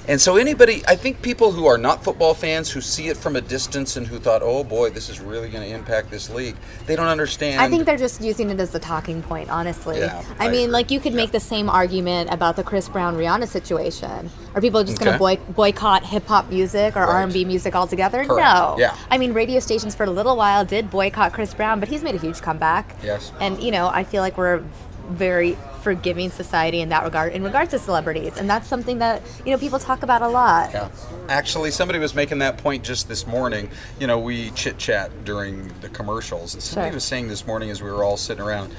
And so I think people who are not football fans, who see it from a distance and who thought, oh boy, this is really going to impact this league, they don't understand. I think they're just using it as a talking point, honestly. Yeah, I mean, like, you could make the same argument about the Chris Brown-Rihanna situation. Are people just going to boycott hip-hop music or R&B music altogether? Correct. No. Yeah. I mean, radio stations for a little while did boycott Chris Brown, but he's made a huge comeback. Yes. And, I feel like we're a very forgiving society in that regard, in regards to celebrities. And that's something that, people talk about a lot. Yeah. Actually, somebody was making that point just this morning. We chit-chat during the commercials. And somebody was saying this morning as we were all sitting around,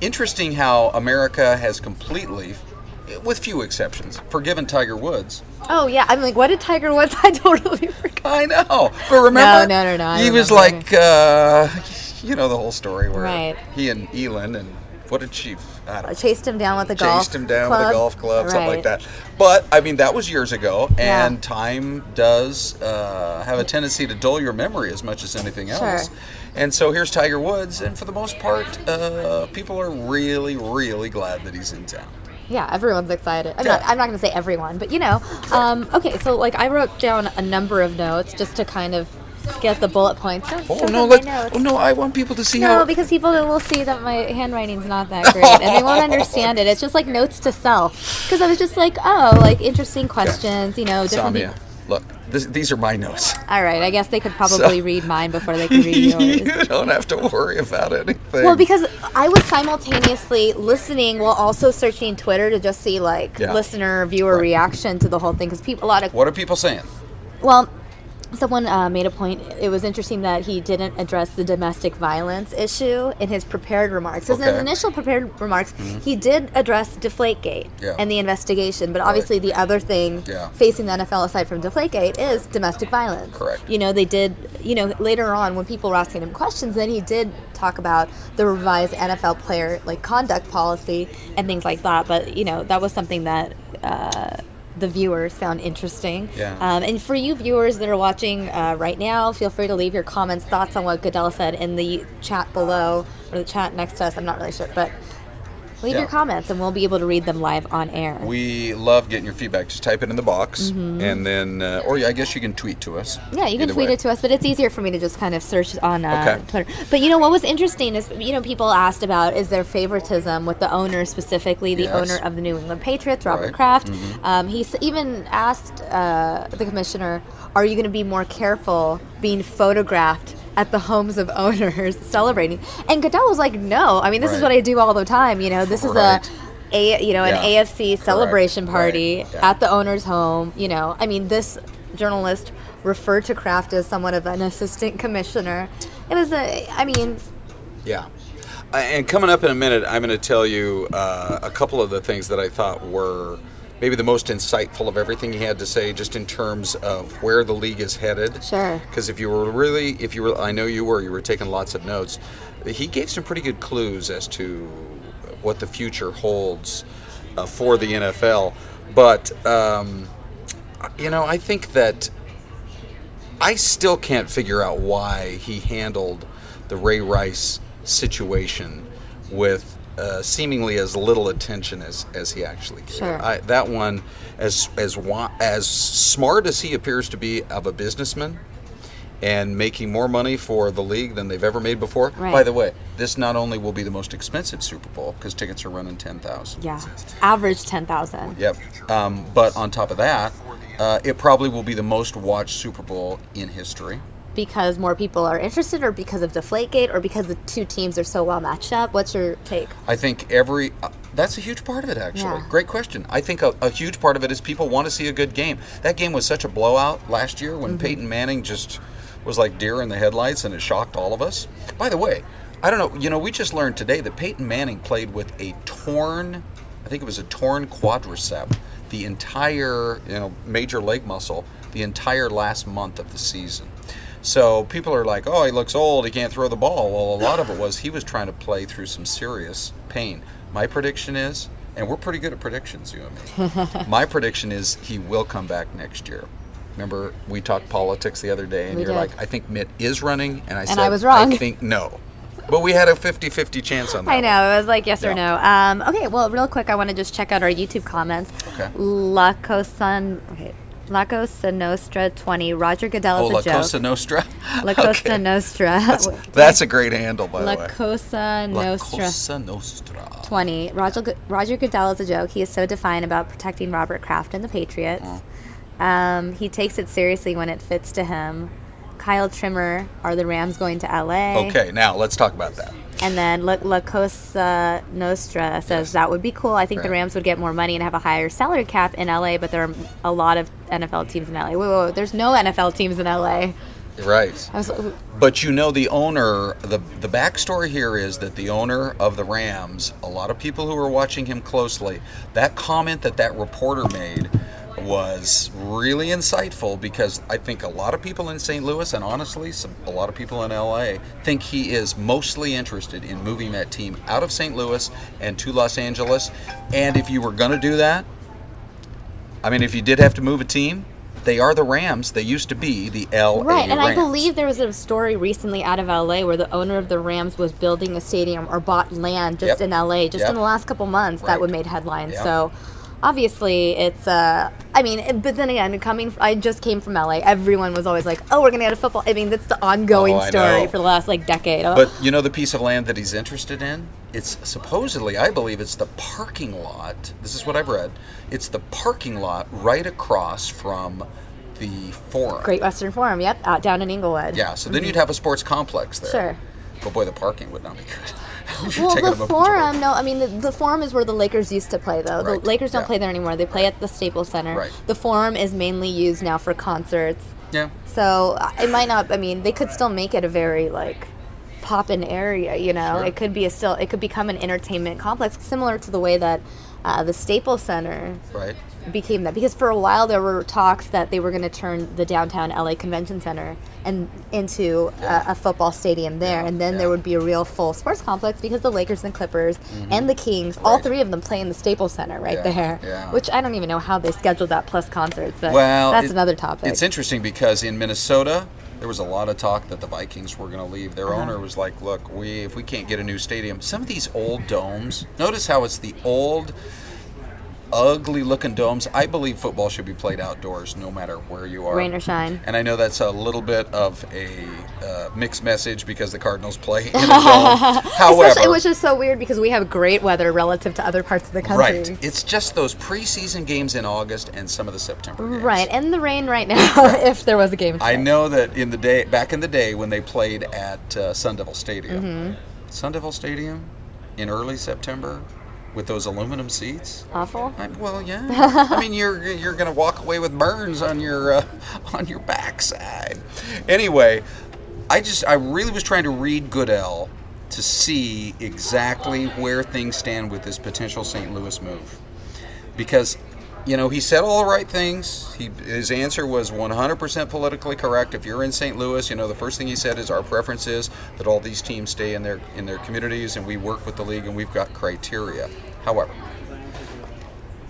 interesting how America has completely, with few exceptions, forgiven Tiger Woods. Oh, yeah. I'm like, what did Tiger Woods? I totally forgot. I know. But remember? No. He was like, the whole story where he and Elin and what did she? I don't know. Chased him down with a golf club. Chased him down with a golf club, something like that. But, I mean, that was years ago, and time does have a tendency to dull your memory as much as anything else. Sure. And so here's Tiger Woods, and for the most part, people are really, really glad that he's in town. Yeah, everyone's excited. I'm not going to say everyone, but okay, so like I wrote down a number of notes just to kind of get the bullet points. I want people to see how. No, because people will see that my handwriting's not that great, and they won't understand it. It's just like notes to self. Because I was just like, interesting questions, different. Samia, look, these are my notes. All right, I guess they could probably read mine before they can read yours. You don't have to worry about anything. Well, because I was simultaneously listening while also searching Twitter to just see listener, viewer reaction to the whole thing. Because What are people saying? Well, someone made a point. It was interesting that he didn't address the domestic violence issue in his prepared remarks. In his initial prepared remarks, he did address Deflate-gate and the investigation. But obviously the other thing facing the NFL aside from Deflate-gate is domestic violence. Correct. They did, later on when people were asking him questions, then he did talk about the revised NFL player conduct policy and things like that. But, that was something that the viewers found interesting. Yeah. And for you viewers that are watching right now, feel free to leave your comments, thoughts on what Goodell said in the chat below, or the chat next to us. I'm not really sure, but leave your comments and we'll be able to read them live on air. We love getting your feedback. Just type it in the box, and then, I guess you can tweet to us. Yeah, you can tweet it to us, but it's easier for me to just kind of search on Twitter. But what was interesting is, people asked about, is there favoritism with the owner, specifically the owner of the New England Patriots, Robert Kraft. He even asked the commissioner, are you going to be more careful being photographed at the homes of owners celebrating? And Goodell was like, no. I mean, this is what I do all the time. This is an AFC celebration party at the owner's home. I mean, this journalist referred to Kraft as somewhat of an assistant commissioner. It was Yeah. And coming up in a minute, I'm going to tell you a couple of the things that I thought were maybe the most insightful of everything he had to say, just in terms of where the league is headed. Sure. Because I know you were taking lots of notes. He gave some pretty good clues as to what the future holds for the NFL. But, I think that I still can't figure out why he handled the Ray Rice situation with seemingly as little attention as he actually did. Sure. That one, as smart as he appears to be of a businessman, and making more money for the league than they've ever made before. Right. By the way, this not only will be the most expensive Super Bowl, because tickets are running $10,000. Yeah, average 10,000. Yep. But on top of that, it probably will be the most watched Super Bowl in history. Because more people are interested, or because of Deflate-gate, or because the two teams are so well matched up? What's your take? I think that's a huge part of it, actually. Yeah. Great question. I think a huge part of it is people want to see a good game. That game was such a blowout last year when Peyton Manning just was like deer in the headlights, and it shocked all of us. By the way, I don't know, we just learned today that Peyton Manning played with a torn quadricep, the entire, major leg muscle, the entire last month of the season. So people are like, oh, he looks old, he can't throw the ball. Well, a lot of it was he was trying to play through some serious pain. My prediction is, and we're pretty good at predictions, you and me. My prediction is he will come back next year. Remember, we talked politics the other day, and you're like, I think Mitt is running, and I said, I was wrong. I think no. But we had a 50-50 chance on that. I know. It was like yes or no. Okay, well, real quick, I want to just check out our YouTube comments. Okay. La Cosa Nostra 20. Roger Goodell is a La joke. Cosa Nostra? La Cosa Nostra. That's a great handle, by the way. La Cosa Nostra. La Cosa Nostra. 20. Roger Goodell is a joke. He is so defiant about protecting Robert Kraft and the Patriots. He takes it seriously when it fits to him. Kyle Trimmer, are the Rams going to L.A.? Okay, now let's talk about that. And then La Cosa Nostra says that would be cool. I think the Rams would get more money and have a higher salary cap in L.A., but there are a lot of NFL teams in L.A. Wait, there's no NFL teams in L.A. Right. But you know, the owner, the backstory here is that the owner of the Rams, a lot of people who are watching him closely, that comment that reporter made was really insightful, because I think a lot of people in St. Louis, and honestly a lot of people in LA, think he is mostly interested in moving that team out of St. Louis and to Los Angeles. And if you were going to do that, I mean, if you did have to move a team, they are the Rams. They used to be the LA Right, and Rams. I believe there was a story recently out of LA where the owner of the Rams was building a stadium or bought land just in LA in the last couple months that would made headlines. So obviously it's but then again, I just came from LA. Everyone was always like, oh, we're going to get a football. I mean, that's the ongoing story for the last decade. But you know the piece of land that he's interested in? It's supposedly, I believe it's the parking lot. This is what I've read. It's the parking lot right across from the Forum. Great Western Forum, out down in Inglewood. Yeah, so then you'd have a sports complex there. Sure. But boy, the parking would not be good. Well, the Forum, the Forum is where the Lakers used to play, though. Right. The Lakers don't play there anymore. They play at the Staples Center. Right. The Forum is mainly used now for concerts. Yeah. So it might not, they could still make it a very, pop-in area, Sure. It could be it could become an entertainment complex, similar to the way that the Staples Center became that. Because for a while there were talks that they were going to turn the downtown LA Convention Center into a football stadium there, and then there would be a real full sports complex, because the Lakers and Clippers and the Kings, all three of them play in the Staples Center there, which I don't even know how they scheduled that plus concerts, but that's another topic. It's interesting because in Minnesota, there was a lot of talk that the Vikings were going to leave. Their owner was like, look, if we can't get a new stadium, some of these old domes, notice how it's the old, ugly-looking domes. I believe football should be played outdoors no matter where you are. Rain or shine. And I know that's a little bit of a mixed message because the Cardinals play in a dome. However, which is so weird because we have great weather relative to other parts of the country. Right. It's just those preseason games in August and some of the September games. Right, and the rain right now, if there was a game. I know that back in the day when they played at Sun Devil Stadium, in early September, with those aluminum seats. Awful. I mean, you're going to walk away with burns on your backside. Anyway, I really was trying to read Goodell to see exactly where things stand with this potential St. Louis move, because he said all the right things. His answer was 100% politically correct. If you're in St. Louis, the first thing he said is our preference is that all these teams stay in their communities, and we work with the league, and we've got criteria. However,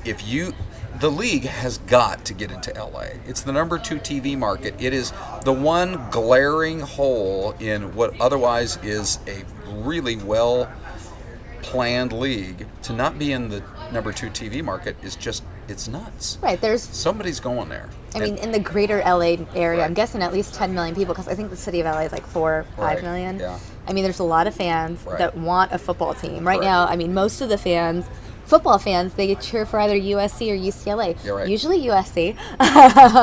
the league has got to get into LA. It's the number 2 TV market. It is the one glaring hole in what otherwise is a really well-planned league. To not be in the number 2 TV market is just, it's nuts. Right, somebody's going there. In the greater LA area, I'm guessing at least 10 million people, because I think the city of LA is 4 or 5 million. Yeah. There's a lot of fans that want a football team. Right now, most of the football fans, they cheer for either USC or UCLA. Usually USC.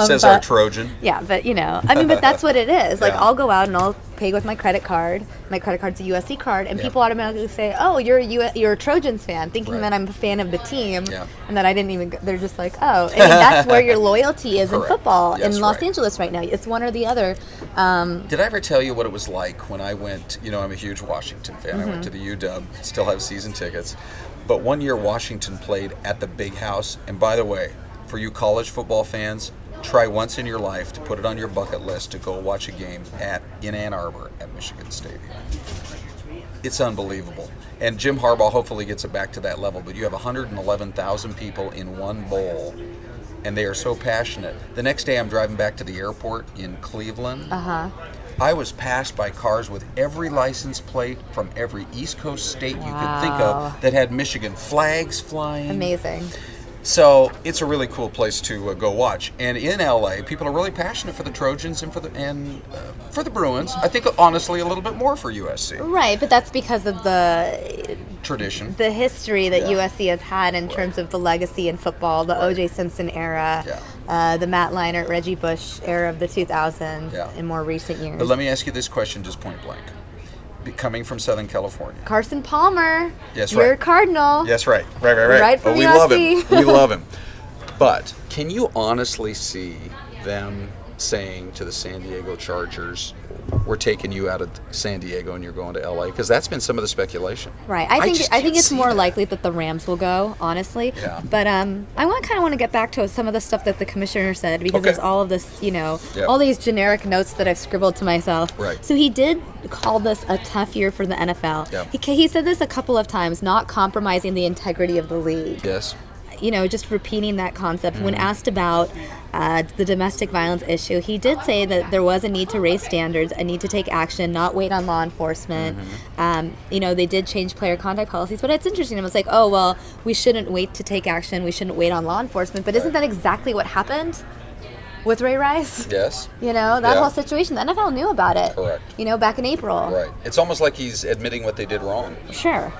Says our Trojan. Yeah, but but that's what it is. I'll go out and I'll pay with my credit card. My credit card's a USC card, and people automatically say, "Oh, you're a Trojans fan," thinking that I'm a fan of the team, and that I didn't even. They're just like, "Oh," that's where your loyalty is in football in Los Angeles right now. It's one or the other. Did I ever tell you what it was like when I went? I'm a huge Washington fan. I went to the UW. Still have season tickets. But one year Washington played at the Big House. And by the way, for you college football fans, try once in your life to put it on your bucket list to go watch a game in Ann Arbor at Michigan Stadium. It's unbelievable. And Jim Harbaugh hopefully gets it back to that level. But you have 111,000 people in one bowl, and they are so passionate. The next day I'm driving back to the airport in Cleveland. I was passed by cars with every license plate from every East Coast state you could think of that had Michigan flags flying. Amazing. So it's a really cool place to go watch. And in LA, people are really passionate for the Trojans and for the Bruins. I think, honestly, a little bit more for USC. Right, but that's because of the tradition, the history that USC has had in terms of the legacy in football, the O.J. Simpson era, the Matt Leinart, Reggie Bush era of the 2000s in more recent years. But let me ask you this question just point blank. Coming from Southern California. Carson Palmer. Yes, you're right. a Cardinal. Yes, right. Right. Right from we USC. love him. We love him. But can you honestly see them saying to the San Diego Chargers, we're taking you out of San Diego and you're going to LA? Because that's been some of the speculation. Right. I think it's more likely that the Rams will go, honestly. Yeah. But I kind of want to get back to some of the stuff that the commissioner said, because there's all of this, all these generic notes that I've scribbled to myself. Right. So he did call this a tough year for the NFL. Yeah. He said this a couple of times, not compromising the integrity of the league. Yes. Just repeating that concept. When asked about the domestic violence issue, he did say that there was a need to raise standards, a need to take action, not wait on law enforcement. They did change player contact policies, but it's interesting. It was like, oh, well, we shouldn't wait to take action. We shouldn't wait on law enforcement. But isn't that exactly what happened with Ray Rice? Yes. That whole situation. The NFL knew about it. Correct. Back in April. Right. It's almost like he's admitting what they did wrong. Sure.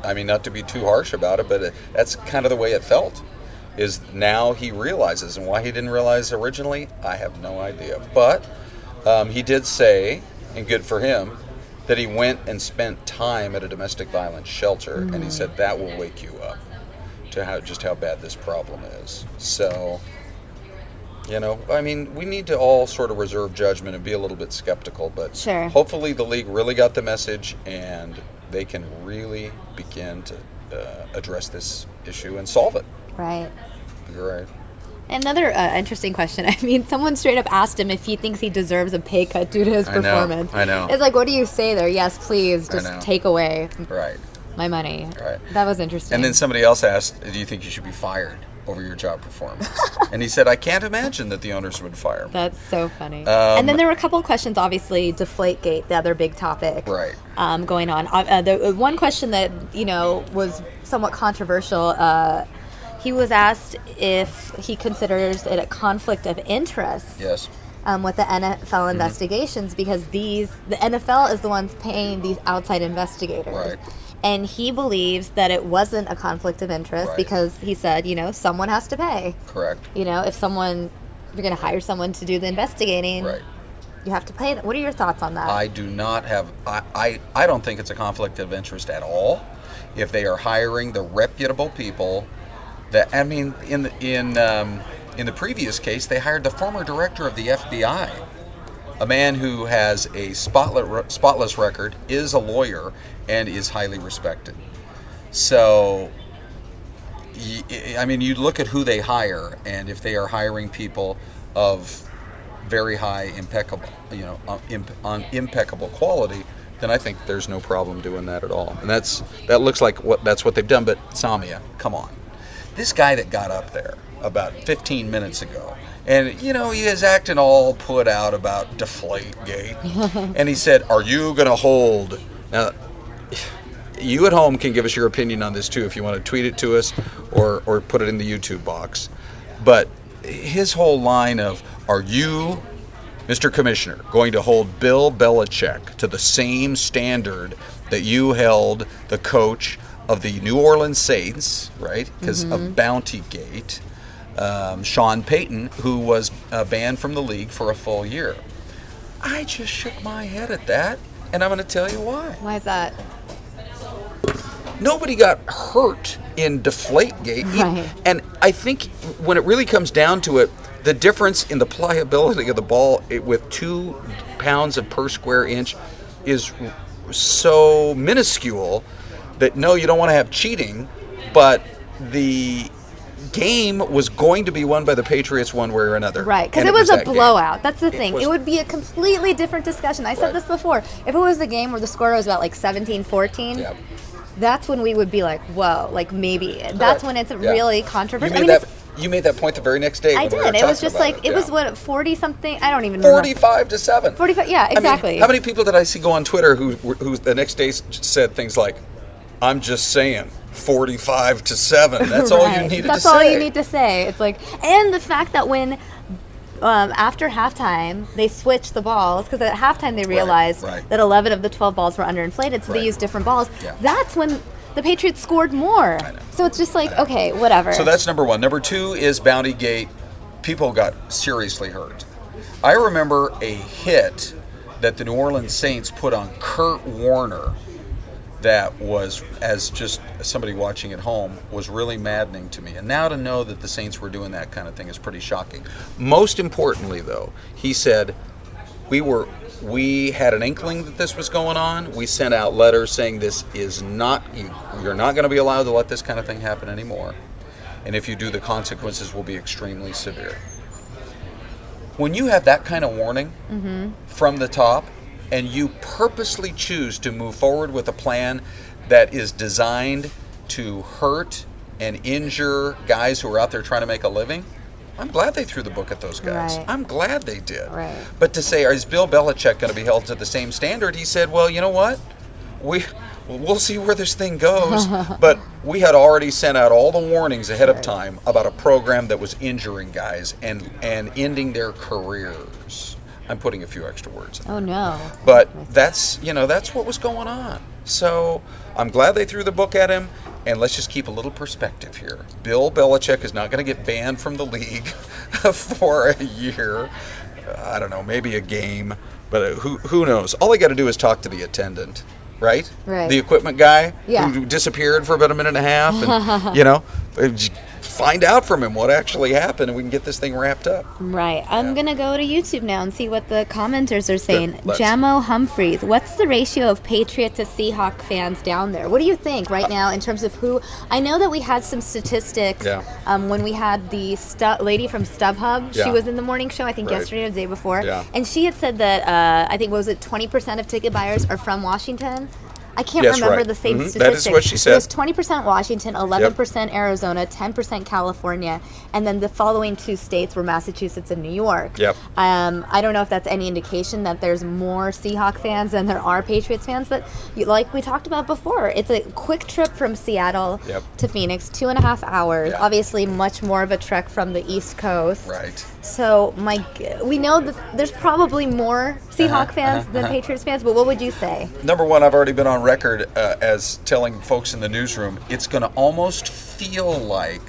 I mean, not to be too harsh about it, but that's kind of the way it felt. Is now he realizes, and why he didn't realize originally, I have no idea. But he did say, and good for him, that he went and spent time at a domestic violence shelter, and he said that will wake you up to how bad this problem is. So, we need to all sort of reserve judgment and be a little bit skeptical, but hopefully the league really got the message and they can really begin to address this issue and solve it. Right. You're right. Another interesting question. Someone straight up asked him if he thinks he deserves a pay cut due to his performance. I know. It's like, what do you say there? Yes, please, just take away my money. Right. That was interesting. And then somebody else asked, do you think you should be fired over your job performance? And he said, I can't imagine that the owners would fire me. That's so funny. And then there were a couple of questions, obviously, Deflate-gate, the other big topic going on. The one question that, was somewhat controversial, he was asked if he considers it a conflict of interest. Yes. With the NFL investigations, because the NFL is the ones paying these outside investigators. Right. And he believes that it wasn't a conflict of interest because he said, someone has to pay. Correct. If you're going to hire someone to do the investigating, you have to pay them. What are your thoughts on that? I do not have, I don't think it's a conflict of interest at all. If they are hiring the reputable people that, in the previous case, they hired the former director of the FBI, a man who has a spotless record, is a lawyer, and is highly respected. So, you look at who they hire, and if they are hiring people of very high, impeccable quality, then I think there's no problem doing that at all. And that looks like that's what they've done. But Samia, come on, this guy that got up there about 15 minutes ago, and he is acting all put out about Deflate-gate, and he said, "Are you going to hold?" Now, you at home can give us your opinion on this too if you want to tweet it to us or put it in the YouTube box. But his whole line of, are you, Mr. Commissioner, going to hold Bill Belichick to the same standard that you held the coach of the New Orleans Saints, right, because of Bounty-gate, Sean Payton, who was banned from the league for a full year? I just shook my head at that, and I'm going to tell you why. Why is that? Nobody got hurt in Deflate-gate. Right. And I think when it really comes down to it, the difference in the pliability of the ball with 2 pounds per square inch is so minuscule that, no, you don't want to have cheating, but the game was going to be won by the Patriots one way or another. Right, because it was a blowout. That's the thing. It would be a completely different discussion. I said this before. If it was a game where the score was about 17-14, that's when we would be like, whoa, maybe. That's when it's really controversial. you made that point the very next day. I when we were did. It was talking just about like, it was what, 40 something? I don't even know. 45 to 7. 45, yeah, exactly. I mean, how many people did I see go on Twitter who the next day said things like, I'm just saying, 45 to 7. That's all you needed to say. That's all you need to say. It's like, and the fact that when after halftime they switched the balls, because at halftime they realized that 11 of the 12 balls were underinflated, so they used different balls. Yeah. That's when the Patriots scored more. So it's just like, okay, whatever. So that's number one. Number two is Bounty-gate. People got seriously hurt. I remember a hit that the New Orleans Saints put on Kurt Warner that was, as just somebody watching at home, was really maddening to me. And now to know that the Saints were doing that kind of thing is pretty shocking. Most importantly, though, he said, we had an inkling that this was going on. We sent out letters saying this is not, you're not going to be allowed to let this kind of thing happen anymore. And if you do, the consequences will be extremely severe. When you have that kind of warning from the top, and you purposely choose to move forward with a plan that is designed to hurt and injure guys who are out there trying to make a living, I'm glad they threw the book at those guys. Right. I'm glad they did. Right. But to say, is Bill Belichick going to be held to the same standard? He said, well, you know what? We'll see where this thing goes. But we had already sent out all the warnings ahead of time about a program that was injuring guys and ending their careers. I'm putting a few extra words in there. Oh, no. But that's what was going on. So I'm glad they threw the book at him, and let's just keep a little perspective here. Bill Belichick is not going to get banned from the league for a year. I don't know, maybe a game, but who knows? All they got to do is talk to the attendant, right? Right. The equipment guy Yeah. who disappeared for about a minute and a half, and, find out from him what actually happened, and we can get this thing wrapped up. Right. I'm going to go to YouTube now and see what the commenters are saying. Let's. Jamo Humphreys, what's the ratio of Patriot to Seahawk fans down there? What do you think right now in terms of who? I know that we had some statistics when we had the lady from StubHub. She was in the morning show, I think yesterday or the day before. Yeah. And she had said that, I think, 20% of ticket buyers are from Washington? I can't remember the same statistic. That is what she said. It was 20% Washington, 11% Arizona, 10% California, and then the following two states were Massachusetts and New York. Yep. I don't know if that's any indication that there's more Seahawk fans than there are Patriots fans, but like we talked about before, it's a quick trip from Seattle to Phoenix, 2.5 hours. Yeah. Obviously, much more of a trek from the East Coast. Right. So we know that there's probably more Seahawk fans than Patriots fans, but what would you say? Number one, I've already been on record as telling folks in the newsroom, it's going to almost feel like,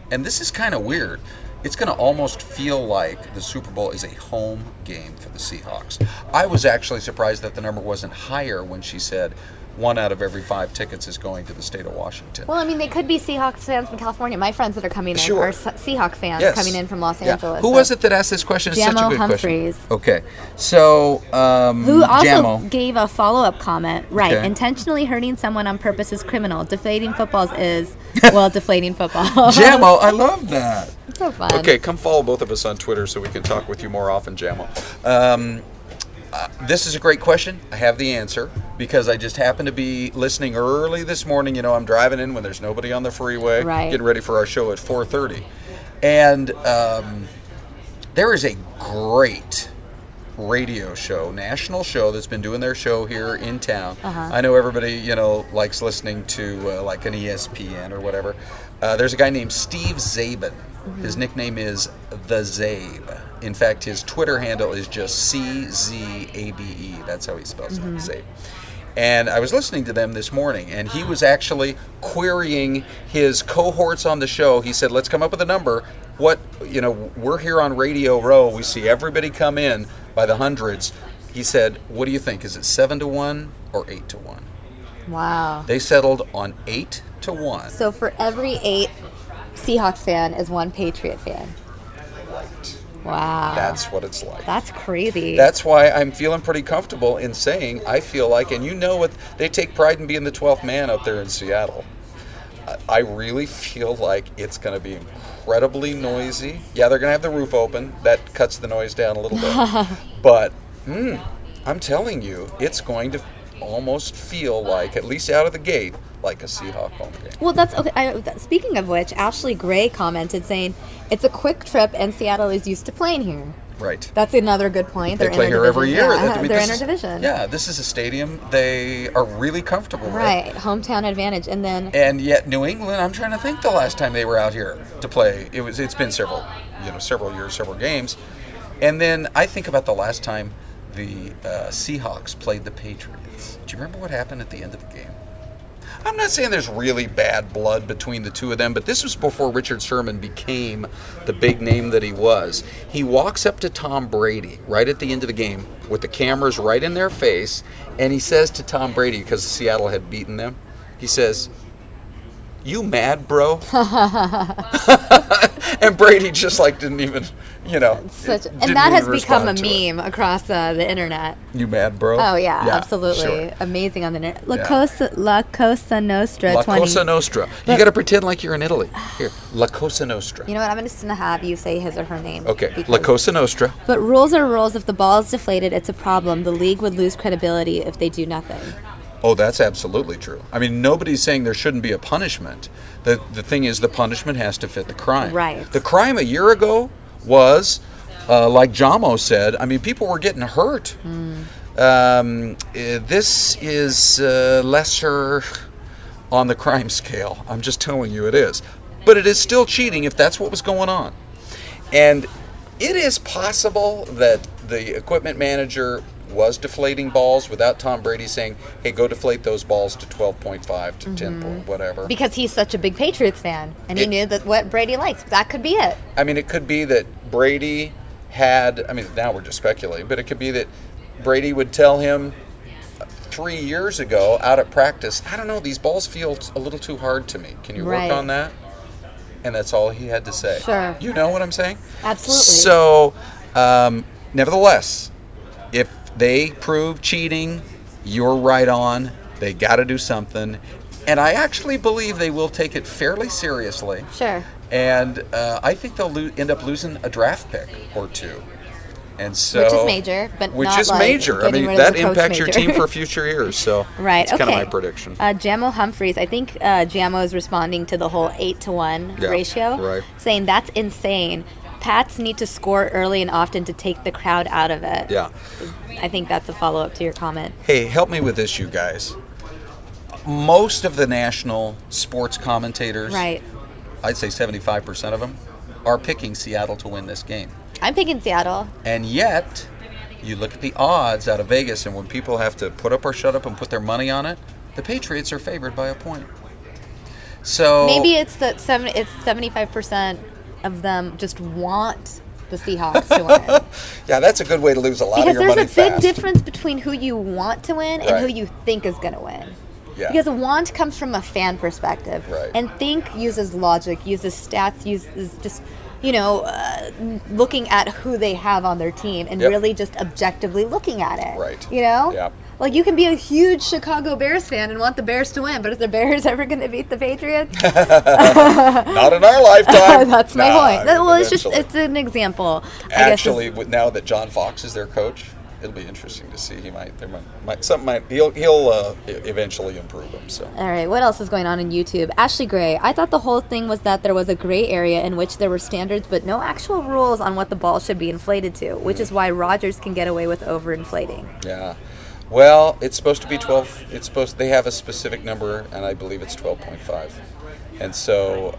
and this is kind of weird, it's going to almost feel like the Super Bowl is a home game for the Seahawks. I was actually surprised that the number wasn't higher when she said 1 out of every 5 tickets is going to the state of Washington. Well, I mean, they could be Seahawks fans from California. My friends that are coming in are Seahawk fans coming in from Los Angeles. Who was it that asked this question? It's such a good Humphreys. question. Okay. So, who also Jamo gave a follow-up comment. Right. Okay. Intentionally hurting someone on purpose is criminal. Deflating footballs is, deflating football. Jamo, I love that. It's so fun. Okay, come follow both of us on Twitter so we can talk with you more often, Jamo. This is a great question. I have the answer because I just happened to be listening early this morning. You know, I'm driving in when there's nobody on the freeway, getting ready for our show at 4:30. And there is a great radio show, national show that's been doing their show here in town. I know everybody, likes listening to like an ESPN or whatever. There's a guy named Steve Zabin. His nickname is The Zabe. In fact, his Twitter handle is just CZABE. That's how he spells it, Zabe. And I was listening to them this morning, and he was actually querying his cohorts on the show. He said, let's come up with a number. We're here on Radio Row. We see everybody come in by the hundreds. He said, what do you think? Is it 7-1 or 8-1? Wow. They settled on 8-1. So for every 8 Seahawks fan is 1 Patriot fan. Right. Wow. That's what it's like. That's crazy. That's why I'm feeling pretty comfortable in saying I feel like, and what, they take pride in being the 12th man up there in Seattle. I really feel like it's going to be incredibly noisy. Yeah, they're going to have the roof open. That cuts the noise down a little bit. But I'm telling you, it's going to almost feel like, at least out of the gate, like a Seahawk home game. Well, that's okay. Speaking of which, Ashley Gray commented saying it's a quick trip, and Seattle is used to playing here. Right. That's another good point. They play here every year. Yeah, they're this interdivision. Yeah, this is a stadium they are really comfortable with. Right, hometown advantage, and then. And yet, New England. I'm trying to think the last time they were out here to play. It's been several years, several games, and then I think about the last time the Seahawks played the Patriots. Do you remember what happened at the end of the game? I'm not saying there's really bad blood between the two of them, but this was before Richard Sherman became the big name that he was. He walks up to Tom Brady right at the end of the game with the cameras right in their face, and he says to Tom Brady, because Seattle had beaten them, he says, "You mad, bro?" And Brady just didn't even, and that has become a meme across the internet. You mad, bro? Oh yeah, absolutely, sure. Amazing on the internet. La Cosa Nostra. La Cosa Nostra. You got to pretend like you're in Italy. Here, La Cosa Nostra. You know what? I'm just gonna have you say his or her name. Okay, La Cosa Nostra. But rules are rules. If the ball is deflated, it's a problem. The league would lose credibility if they do nothing. Oh, that's absolutely true. I mean, nobody's saying there shouldn't be a punishment. The thing is, the punishment has to fit the crime. Right. The crime a year ago was, like Jamo said, I mean, people were getting hurt. This is lesser on the crime scale. I'm just telling you it is. But it is still cheating if that's what was going on. And it is possible that the equipment manager was deflating balls without Tom Brady saying, hey, go deflate those balls to 12.5 to 10 whatever. Because he's such a big Patriots fan, and he knew that what Brady likes. That could be it. I mean, it could be that Brady had, I mean, now we're just speculating, but it could be that Brady would tell him 3 years ago out at practice, I don't know, these balls feel a little too hard to me. Can you work on that? And that's all he had to say. Sure. You know what I'm saying? Absolutely. So, nevertheless, if they prove cheating, you're right on. They got to do something. And I actually believe they will take it fairly seriously. Sure. And I think they'll end up losing a draft pick or two. And so, which is major, but which not is major. I mean, that impacts your team for future years. So right. It's kind of my prediction. Jamo Humphreys, I think Jamo is responding to the whole 8-to-1 ratio, right. Saying that's insane. Pats need to score early and often to take the crowd out of it. Yeah. I think that's a follow-up to your comment. Hey, help me with this, you guys. Most of the national sports commentators, right, I'd say 75% of them, are picking Seattle to win this game. I'm picking Seattle. And yet, you look at the odds out of Vegas, and when people have to put up or shut up and put their money on it, the Patriots are favored by a point. So maybe it's that 75% of them just want the Seahawks to win. Yeah, that's a good way to lose a lot of your money fast. Because there's a big difference between who you want to win and who you think is going to win. Yeah. Because want comes from a fan perspective. Right. And think uses logic, uses stats, uses just, looking at who they have on their team and really just objectively looking at it. Right. You know? Yeah. Like, you can be a huge Chicago Bears fan and want the Bears to win, but is the Bears ever going to beat the Patriots? Not in our lifetime. That's my point. Well, it's an example. Actually, now that John Fox is their coach, it'll be interesting to see. He'll eventually improve him. So. All right, what else is going on in YouTube? Ashley Gray, I thought the whole thing was that there was a gray area in which there were standards, but no actual rules on what the ball should be inflated to, which is why Rodgers can get away with overinflating. Yeah. Well, it's supposed to be 12. They have a specific number, and I believe it's 12.5. And so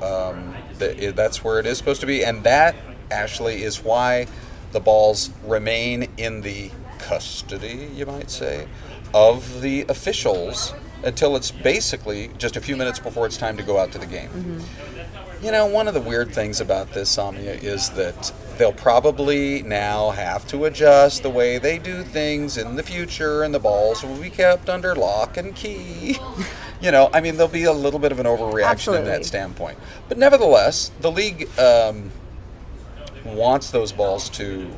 that's where it is supposed to be. And that, Ashley, is why the balls remain in the custody, you might say, of the officials until it's basically just a few minutes before it's time to go out to the game. Mm-hmm. One of the weird things about this, Samia, is that they'll probably now have to adjust the way they do things in the future, and the balls will be kept under lock and key. There'll be a little bit of an overreaction in that standpoint. But nevertheless, the league wants those balls to,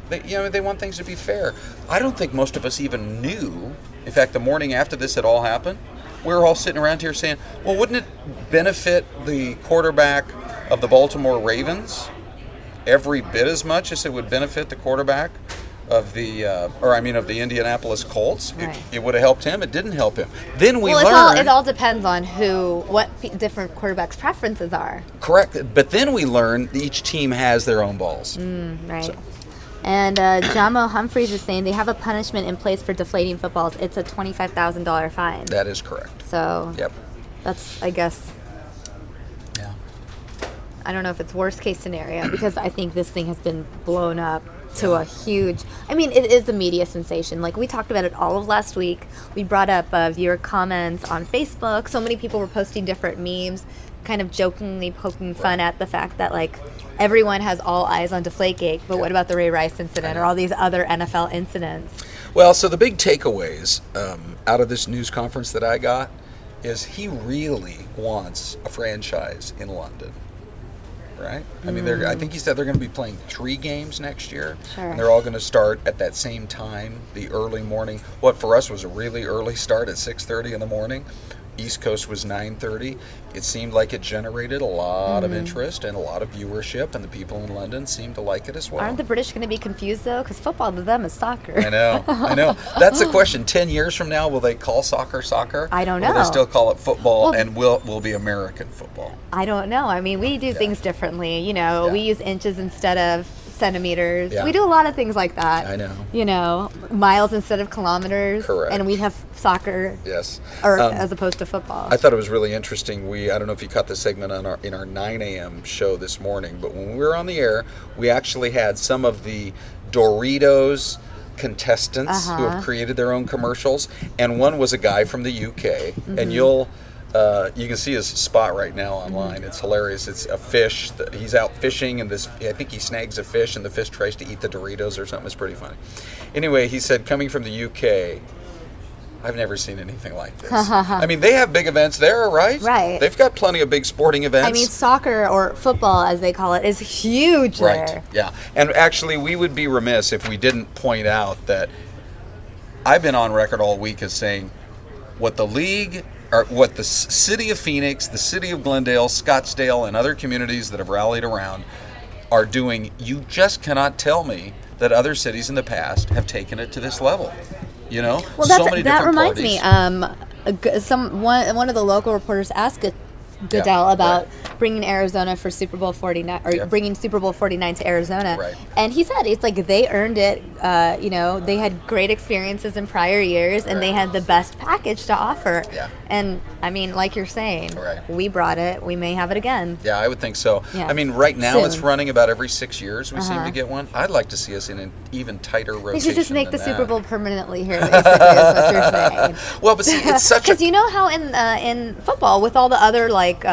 they want things to be fair. I don't think most of us even knew. In fact, the morning after this had all happened, we were all sitting around here saying, well, wouldn't it benefit the quarterback of the Baltimore Ravens every bit as much as it would benefit the quarterback of the Indianapolis Colts. Right. It would have helped him. It didn't help him. Then we learned. It all depends on what different quarterbacks' preferences are. Correct. But then we learned each team has their own balls. Right. So. And Jamo Humphreys is saying they have a punishment in place for deflating footballs. It's a $25,000 fine. That is correct. So yep. That's, I guess. Yeah. I don't know if it's worst case scenario because I think this thing has been blown up to a huge. I mean, it is a media sensation. Like we talked about it all of last week. We brought up viewer comments on Facebook. So many people were posting different memes, kind of jokingly poking fun at the fact that like everyone has all eyes on Deflate-gate, but what about the Ray Rice incident or all these other NFL incidents? Well, so the big takeaways out of this news conference that I got is he really wants a franchise in London. Right? I mean, I think he said they're going to be playing 3 games next year. Sure. And they're all going to start at that same time, the early morning. What for us was a really early start at 6:30 in the morning. East Coast was 9:30. It seemed like it generated a lot of interest and a lot of viewership, and the people in London seemed to like it as well. Aren't the British going to be confused, though? Because football to them is soccer. I know. That's the question. 10 years from now, will they call soccer soccer? I don't Or will know. they still call it football and will be American football? I don't know. I mean, we do things differently. You know, we use inches instead of centimeters. Yeah. We do a lot of things like that. I know. You know, miles instead of kilometers. Correct. And we have soccer. Yes. Or as opposed to football. I thought it was really interesting. I don't know if you caught the segment in our 9 a.m. show this morning, but when we were on the air, we actually had some of the Doritos contestants who have created their own commercials, and one was a guy from the UK, and you can see his spot right now online. It's hilarious. It's a fish. He's out fishing, and I think he snags a fish, and the fish tries to eat the Doritos or something. It's pretty funny. Anyway, he said, coming from the UK, I've never seen anything like this. I mean, they have big events there, right? Right. They've got plenty of big sporting events. I mean, soccer or football, as they call it, is huge there. Yeah. And actually, we would be remiss if we didn't point out that I've been on record all week as saying what the league, or what the city of Phoenix, the city of Glendale, Scottsdale, and other communities that have rallied around are doing, you just cannot tell me that other cities in the past have taken it to this level. You know, well, that reminds me. One of the local reporters asked Goodell about bringing Arizona for Super Bowl 49 or bringing Super Bowl 49 to Arizona, and he said it's like they earned it. You know, they had great experiences in prior years, and they had the best package to offer. Yeah. And I mean, like you're saying, we brought it. We may have it again. Yeah, I would think so. Yeah. I mean, right now Soon. it's running about every 6 years. We seem to get one. I'd like to see us in an even tighter rotation. They should just make the than Super that. Bowl permanently here. Basically, is what you're saying. Well, but see, it's such a because you know how in football with all the other like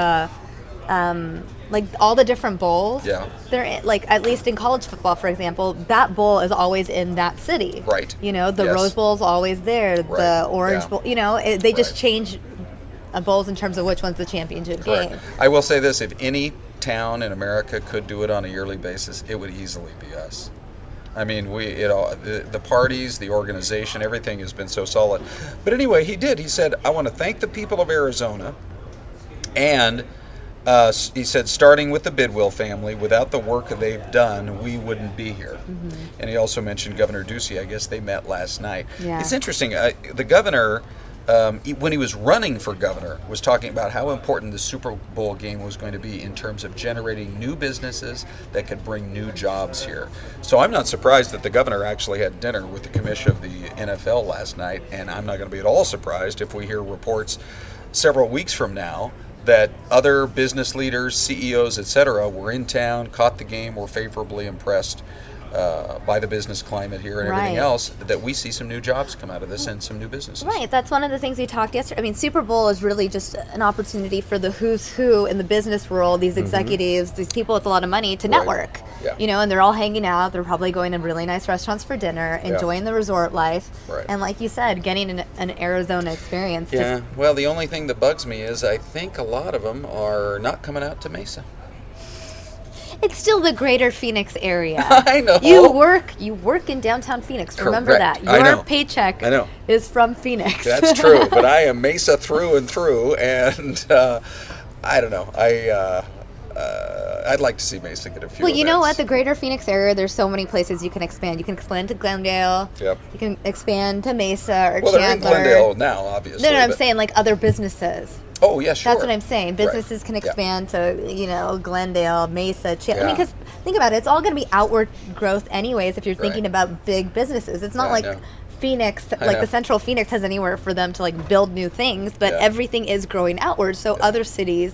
all the different bowls. Yeah. They're like, at least in college football, for example, that bowl is always in that city. Right. You know, the Rose Bowl is always there. The Orange Bowl. You know, they just change bowls in terms of which one's the championship game. I will say this: if any town in America could do it on a yearly basis, it would easily be us. I mean, the parties, the organization, everything has been so solid. But anyway, he did. He said, "I want to thank the people of Arizona," and he said, starting with the Bidwell family, without the work that they've done, we wouldn't be here. And he also mentioned Governor Ducey. I guess they met last night. Yeah. It's interesting. The governor, when he was running for governor, was talking about how important the Super Bowl game was going to be in terms of generating new businesses that could bring new jobs here. So I'm not surprised that the governor actually had dinner with the commission of the NFL last night, and I'm not going to be at all surprised if we hear reports several weeks from now that other business leaders, CEOs, etc., were in town, caught the game, were favorably impressed by the business climate here and everything else, that we see some new jobs come out of this and some new businesses. Right, that's one of the things we talked yesterday. I mean, Super Bowl is really just an opportunity for the who's who in the business world, these executives, these people with a lot of money to network. Yeah. You know, and they're all hanging out. They're probably going to really nice restaurants for dinner, enjoying the resort life. Right. And like you said, getting an Arizona experience. Yeah, well, the only thing that bugs me is I think a lot of them are not coming out to Mesa. It's still the greater Phoenix area. I know. You work in downtown Phoenix. Remember Correct. that. Your paycheck is from Phoenix. That's true, but I am Mesa through and through, and I don't know. I'd like to see Mesa get a few. Well, you know what? events. The greater Phoenix area, there's so many places you can expand. You can expand to Glendale. Yep. You can expand to Mesa or Well, they're in Chandler. Glendale now, obviously. No, I'm but- saying like other businesses. Oh, yeah, sure. That's what I'm saying. Businesses Right. can Yeah. expand to, Glendale, Mesa, I mean, Yeah. because think about it. It's all going to be outward growth anyways if you're thinking Right. about big businesses. It's not Yeah, I like know. Phoenix, I like know. the central Phoenix has anywhere for them to like build new things, but Yeah. everything is growing outward. So other cities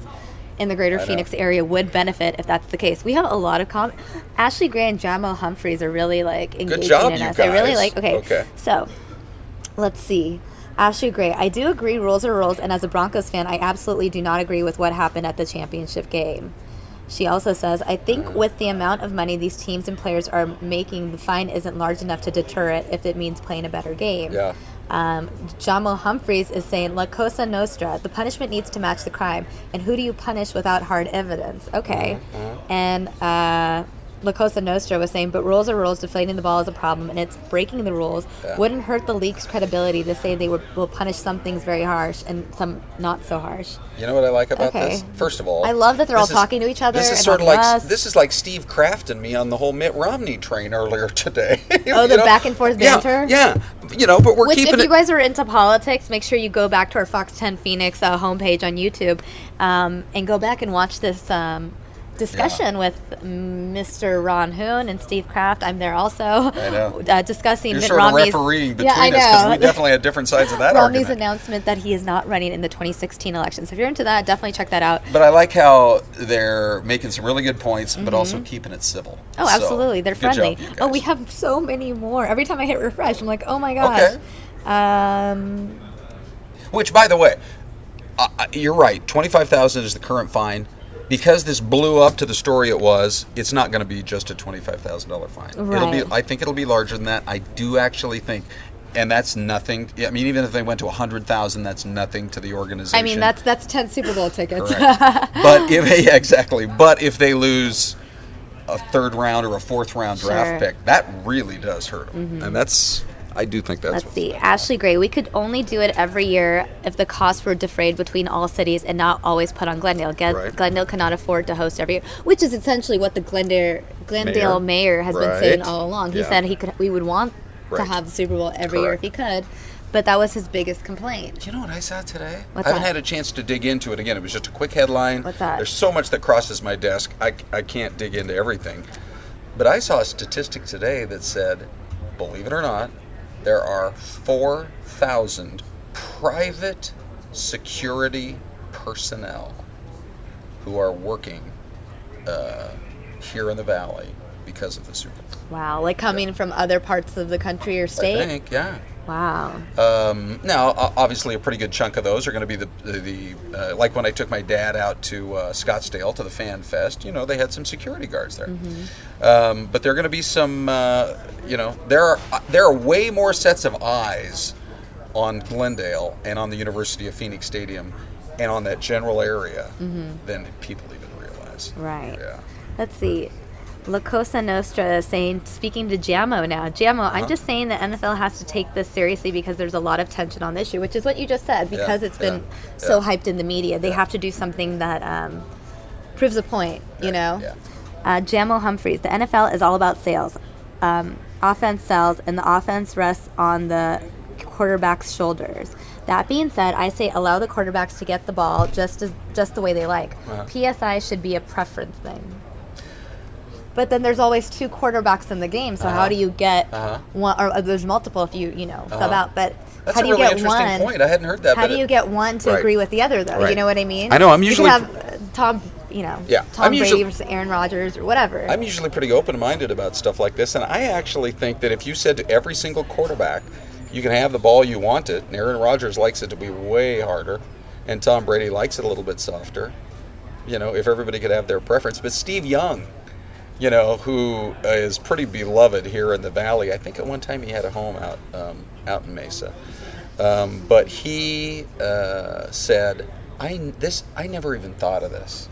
in the greater I know. Phoenix area would benefit if that's the case. We have a lot of Ashley Gray and Jamo Humphreys are really like engaging job, in you us. I really guys. like, okay. Okay. So let's see. Ashley Gray, I do agree rules are rules, and as a Broncos fan, I absolutely do not agree with what happened at the championship game. She also says, I think with the amount of money these teams and players are making, the fine isn't large enough to deter it if it means playing a better game. Yeah. Jamo Humphreys is saying, La Cosa Nostra, the punishment needs to match the crime. And who do you punish without hard evidence? Okay. And La Cosa Nostra was saying, but rules are rules, deflating the ball is a problem, and it's breaking the rules. Yeah. Wouldn't hurt the league's credibility to say they will punish some things very harsh and some not so harsh. You know what I like about Okay. this? First of all, I love that they're all this is- talking to each other. This is and sort of helping like us. this is like Steve Kraft and me on the whole Mitt Romney train earlier today. Oh, the back and forth banter? Yeah, but we're Which, keeping if you it. guys are into politics, make sure you go back to our Fox 10 Phoenix homepage on YouTube and go back and watch this discussion with Mr. Ron Hoon and Steve Kraft. I'm there also. I know. Discussing You're Mitt sort of Romney's refereeing between yeah, I us because know. we definitely had different sides of that Romney's argument. announcement that he is not running in the 2016 election. So if you're into that, definitely check that out. But I like how they're making some really good points, but also keeping it civil. Oh, So, absolutely. They're good friendly. job, you Oh, guys. we have so many more. Every time I hit refresh, I'm like, oh my gosh. Okay. Which, by the way, you're right. $25,000 is the current fine. Because this blew up to the story it was, it's not going to be just a $25,000 fine. Right. I think it'll be larger than that. I do actually think, and that's nothing. I mean, even if they went to 100,000, that's nothing to the organization. I mean, that's 10 Super Bowl tickets. Correct. But exactly. But if they lose a third round or a fourth round draft pick, that really does hurt them. And I do think that's. Let's see. Ashley Gray, we could only do it every year if the costs were defrayed between all cities and not always put on Glendale. Glendale cannot afford to host every year, which is essentially what the Glendale mayor has been saying all along. He said we would want to have the Super Bowl every year if he could, but that was his biggest complaint. You know what I saw today? What's I haven't that? had a chance to dig into it again. It was just a quick headline. What's that? There's so much that crosses my desk. I can't dig into everything. But I saw a statistic today that said, believe it or not, there are 4,000 private security personnel who are working here in the Valley because of the Super Bowl. Wow, like coming from other parts of the country or state? I think, yeah. Wow. Now, obviously, a pretty good chunk of those are going to be the like when I took my dad out to Scottsdale to the Fan Fest. They had some security guards there. But there are going to be some. There are way more sets of eyes on Glendale and on the University of Phoenix Stadium and on that general area than people even realize. Right. Yeah. Let's see. La Cosa Nostra is speaking to Jamo now. Jamo, I'm just saying the NFL has to take this seriously because there's a lot of tension on the issue, which is what you just said, because it's been so hyped in the media. They have to do something that proves a point, Jamo Humphreys, the NFL is all about sales. Offense sells, and the offense rests on the quarterback's shoulders. That being said, I say allow the quarterbacks to get the ball just the way they like. PSI should be a preference thing. But then there's always two quarterbacks in the game, so how do you get one? Or there's multiple if you sub out. But That's how do a you really get interesting one? point. I hadn't heard that. How do you get one to agree with the other, though? Right. You know what I mean? I know. I'm usually you could have Tom Brady versus Aaron Rodgers or whatever. I'm usually pretty open-minded about stuff like this, and I actually think that if you said to every single quarterback, you can have the ball you want it, and Aaron Rodgers likes it to be way harder, and Tom Brady likes it a little bit softer, if everybody could have their preference. But Steve Young, who is pretty beloved here in the Valley. I think at one time he had a home out in Mesa. But he said, I never even thought of this.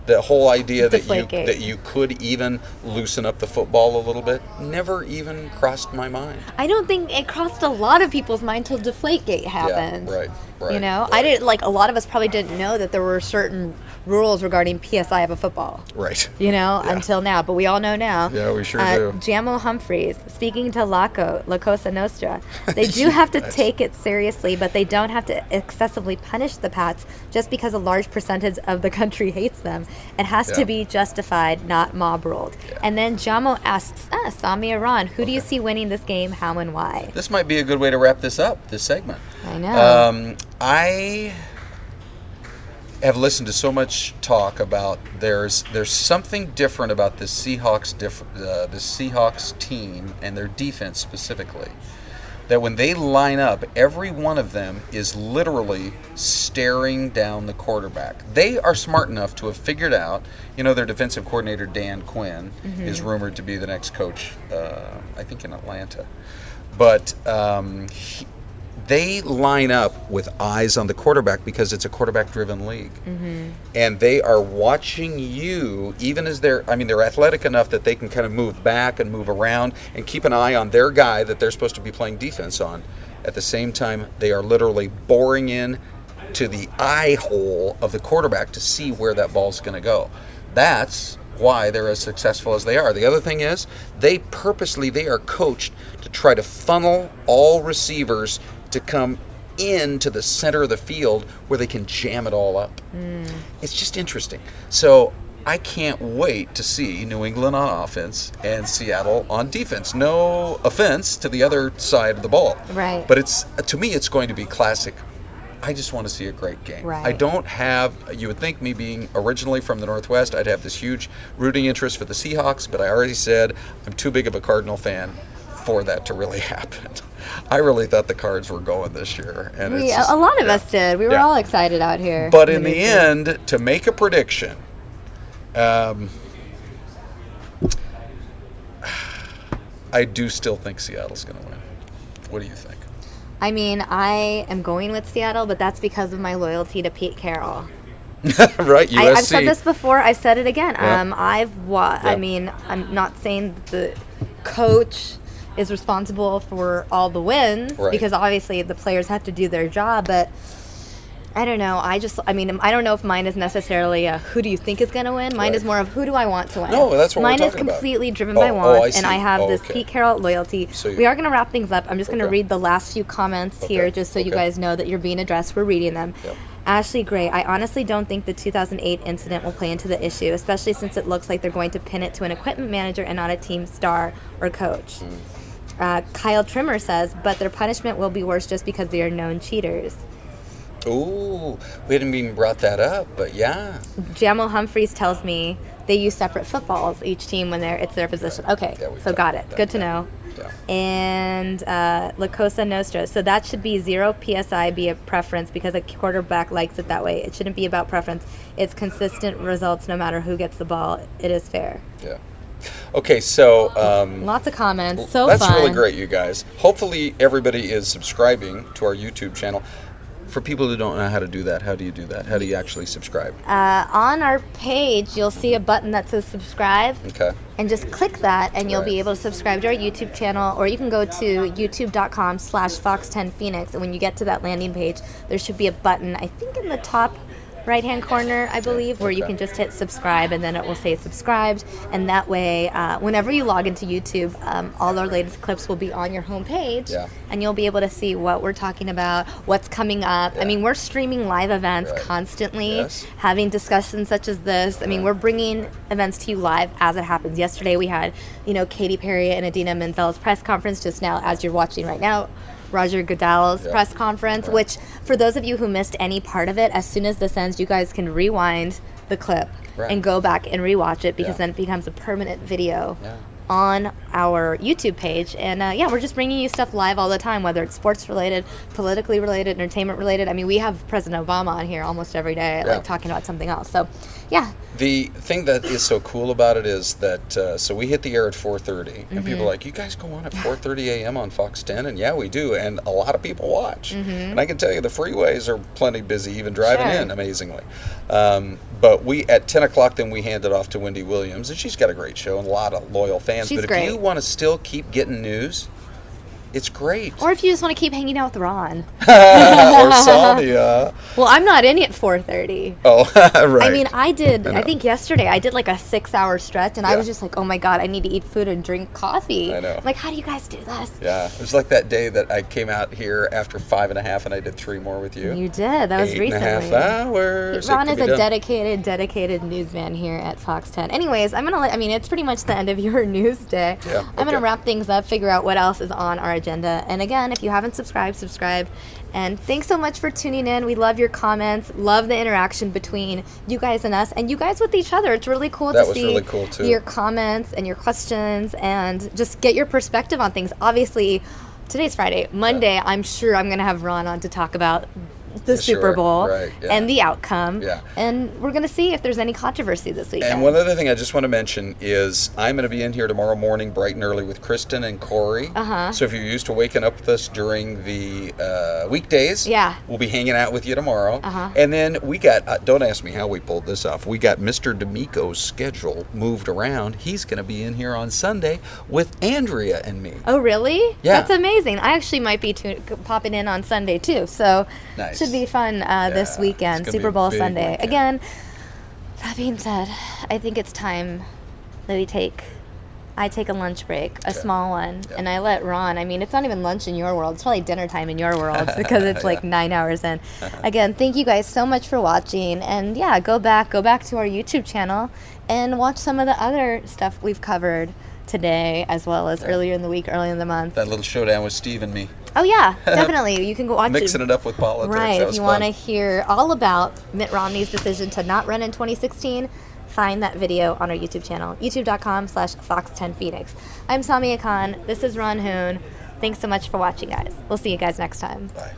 The whole idea that you could even loosen up the football a little bit never even crossed my mind. I don't think it crossed a lot of people's mind till Deflate-gate happened. Yeah, right. I didn't, a lot of us probably didn't know that there were certain rules regarding PSI of a football. Right. You know, until now. But we all know now. Yeah, we sure do. Jamo Humphreys, speaking to La Cosa Nostra, they do have to take it seriously, but they don't have to excessively punish the Pats just because a large percentage of the country hates them. It has to be justified, not mob ruled. And then Jamo asks us, Sami Iran, who do you see winning this game, how and why? This might be a good way to wrap this up, this segment. I know. I have listened to so much talk about there's something different about the Seahawks team and their defense specifically. That when they line up, every one of them is literally staring down the quarterback. They are smart enough to have figured out, their defensive coordinator, Dan Quinn, is rumored to be the next coach, I think in Atlanta. But they line up with eyes on the quarterback because it's a quarterback-driven league. And they are watching you, even as they're athletic enough that they can kind of move back and move around and keep an eye on their guy that they're supposed to be playing defense on. At the same time, they are literally boring in to the eye hole of the quarterback to see where that ball's going to go. That's why they're as successful as they are. The other thing is, they are coached to try to funnel all receivers to come into the center of the field where they can jam it all up. It's just interesting. So I can't wait to see New England on offense and Seattle on defense. No offense to the other side of the ball. Right. But to me, it's going to be classic. I just want to see a great game. Right. I don't have, you would think me being originally from the Northwest, I'd have this huge rooting interest for the Seahawks, but I already said I'm too big of a Cardinal fan for that to really happen. I really thought the Cards were going this year. And a lot of us did. We were all excited out here. But in the end, to make a prediction, I do still think Seattle's going to win. What do you think? I mean, I am going with Seattle, but that's because of my loyalty to Pete Carroll. Right, USC. I've said this before. I've said it again. Yeah. I mean, I'm not saying the coach is responsible for all the wins because obviously the players have to do their job, but I don't know. I don't know if mine is necessarily a who do you think is going to win. Mine is more of who do I want to win. No, that's what mine we're is talking completely about. driven by wants, and I have this okay. Pete Carroll loyalty. So we are going to wrap things up. I'm just going to read the last few comments here just so you guys know that you're being addressed. We're reading them. Yep. Ashley Gray, I honestly don't think the 2008 incident will play into the issue, especially since it looks like they're going to pin it to an equipment manager and not a team star or coach. Kyle Trimmer says, but their punishment will be worse just because they are known cheaters. Ooh, we hadn't even brought that up, but yeah. Jamo Humphreys tells me they use separate footballs, each team, when it's their position. Okay, so got it. Good to know. Yeah. And La Cosa Nostra. So that should be 0 PSI be a preference because a quarterback likes it that way. It shouldn't be about preference. It's consistent results no matter who gets the ball. It is fair. Yeah. Okay, so lots of comments. So that's fun. really great, you guys. Hopefully everybody is subscribing to our YouTube channel. For people who don't know how to do that, how do you do that? How do you actually subscribe? On our page, you'll see a button that says subscribe. Okay. And just click that, and you'll be able to subscribe to our YouTube channel, or you can go to youtube.com/Fox10Phoenix, and when you get to that landing page, there should be a button, I think in the top right-hand corner, I believe, where you can just hit subscribe, and then it will say subscribed, and that way, whenever you log into YouTube, all our latest clips will be on your homepage, and you'll be able to see what we're talking about, what's coming up. I mean, we're streaming live events constantly, having discussions such as this. I mean, we're bringing events to you live as it happens. Yesterday, we had, Katy Perry and Idina Menzel's press conference just now, as you're watching right now. Roger Goodell's press conference, which for those of you who missed any part of it, as soon as this ends, you guys can rewind the clip and go back and rewatch it because then it becomes a permanent video on our YouTube page. And we're just bringing you stuff live all the time, whether it's sports related, politically related, entertainment related. I mean, we have President Obama on here almost every day, like talking about something else. So, yeah. The thing that is so cool about it is that, so we hit the air at 4:30, and people are like, you guys go on at 4:30 a.m. on Fox 10? And yeah, we do, and a lot of people watch. And I can tell you the freeways are plenty busy, even driving in, amazingly. But we, at 10 o'clock, then we hand it off to Wendy Williams, and she's got a great show and a lot of loyal fans. She's but if you want to still keep getting news, It's great. Or if you just want to keep hanging out with Ron. Or Sonia. Well, I'm not in at 4:30. Oh, right. I mean, I think yesterday I did like a 6-hour stretch, and I was just like, oh my God, I need to eat food and drink coffee. I know. I'm like, how do you guys do this? Yeah, it was like that day that I came out here after 5.5 and I did 3 more with you. You did. That was recently. 8.5 hours. Ron is a dedicated newsman here at Fox 10. Anyways, it's pretty much the end of your news day. Yeah, I'm going to wrap things up, figure out what else is on our agenda. And again, if you haven't subscribed, subscribe. And thanks so much for tuning in. We love your comments, love the interaction between you guys and us, and you guys with each other. It's really cool to see really cool too. Your comments and your questions, and just get your perspective on things. Obviously, today's Friday. Monday, I'm sure I'm going to have Ron on to talk about the Super Bowl and the outcome. Yeah. And we're going to see if there's any controversy this weekend. And one other thing I just want to mention is I'm going to be in here tomorrow morning bright and early with Kristen and Corey. So if you're used to waking up with us during the weekdays, we'll be hanging out with you tomorrow. And then we got, don't ask me how we pulled this off, we got Mr. D'Amico's schedule moved around. He's going to be in here on Sunday with Andrea and me. Oh, really? Yeah. That's amazing. I actually might be popping in on Sunday, too. So nice. Should be fun this weekend, Super Bowl Sunday. Weekend. Again, that being said, I think it's time that I take a lunch break, a small one, and I let Ron, it's not even lunch in your world, it's probably dinner time in your world because it's like 9 hours in. Again, thank you guys so much for watching, and go back to our YouTube channel and watch some of the other stuff we've covered today, as well as earlier in the week, earlier in the month. That little showdown with Steve and me. Oh yeah, definitely. You can go watch Mixing it up with politics. Right, That if you was fun. want to hear all about Mitt Romney's decision to not run in 2016, find that video on our YouTube channel, youtube.com/Fox10Phoenix. I'm Samia Khan. This is Ron Hoon. Thanks so much for watching, guys. We'll see you guys next time. Bye.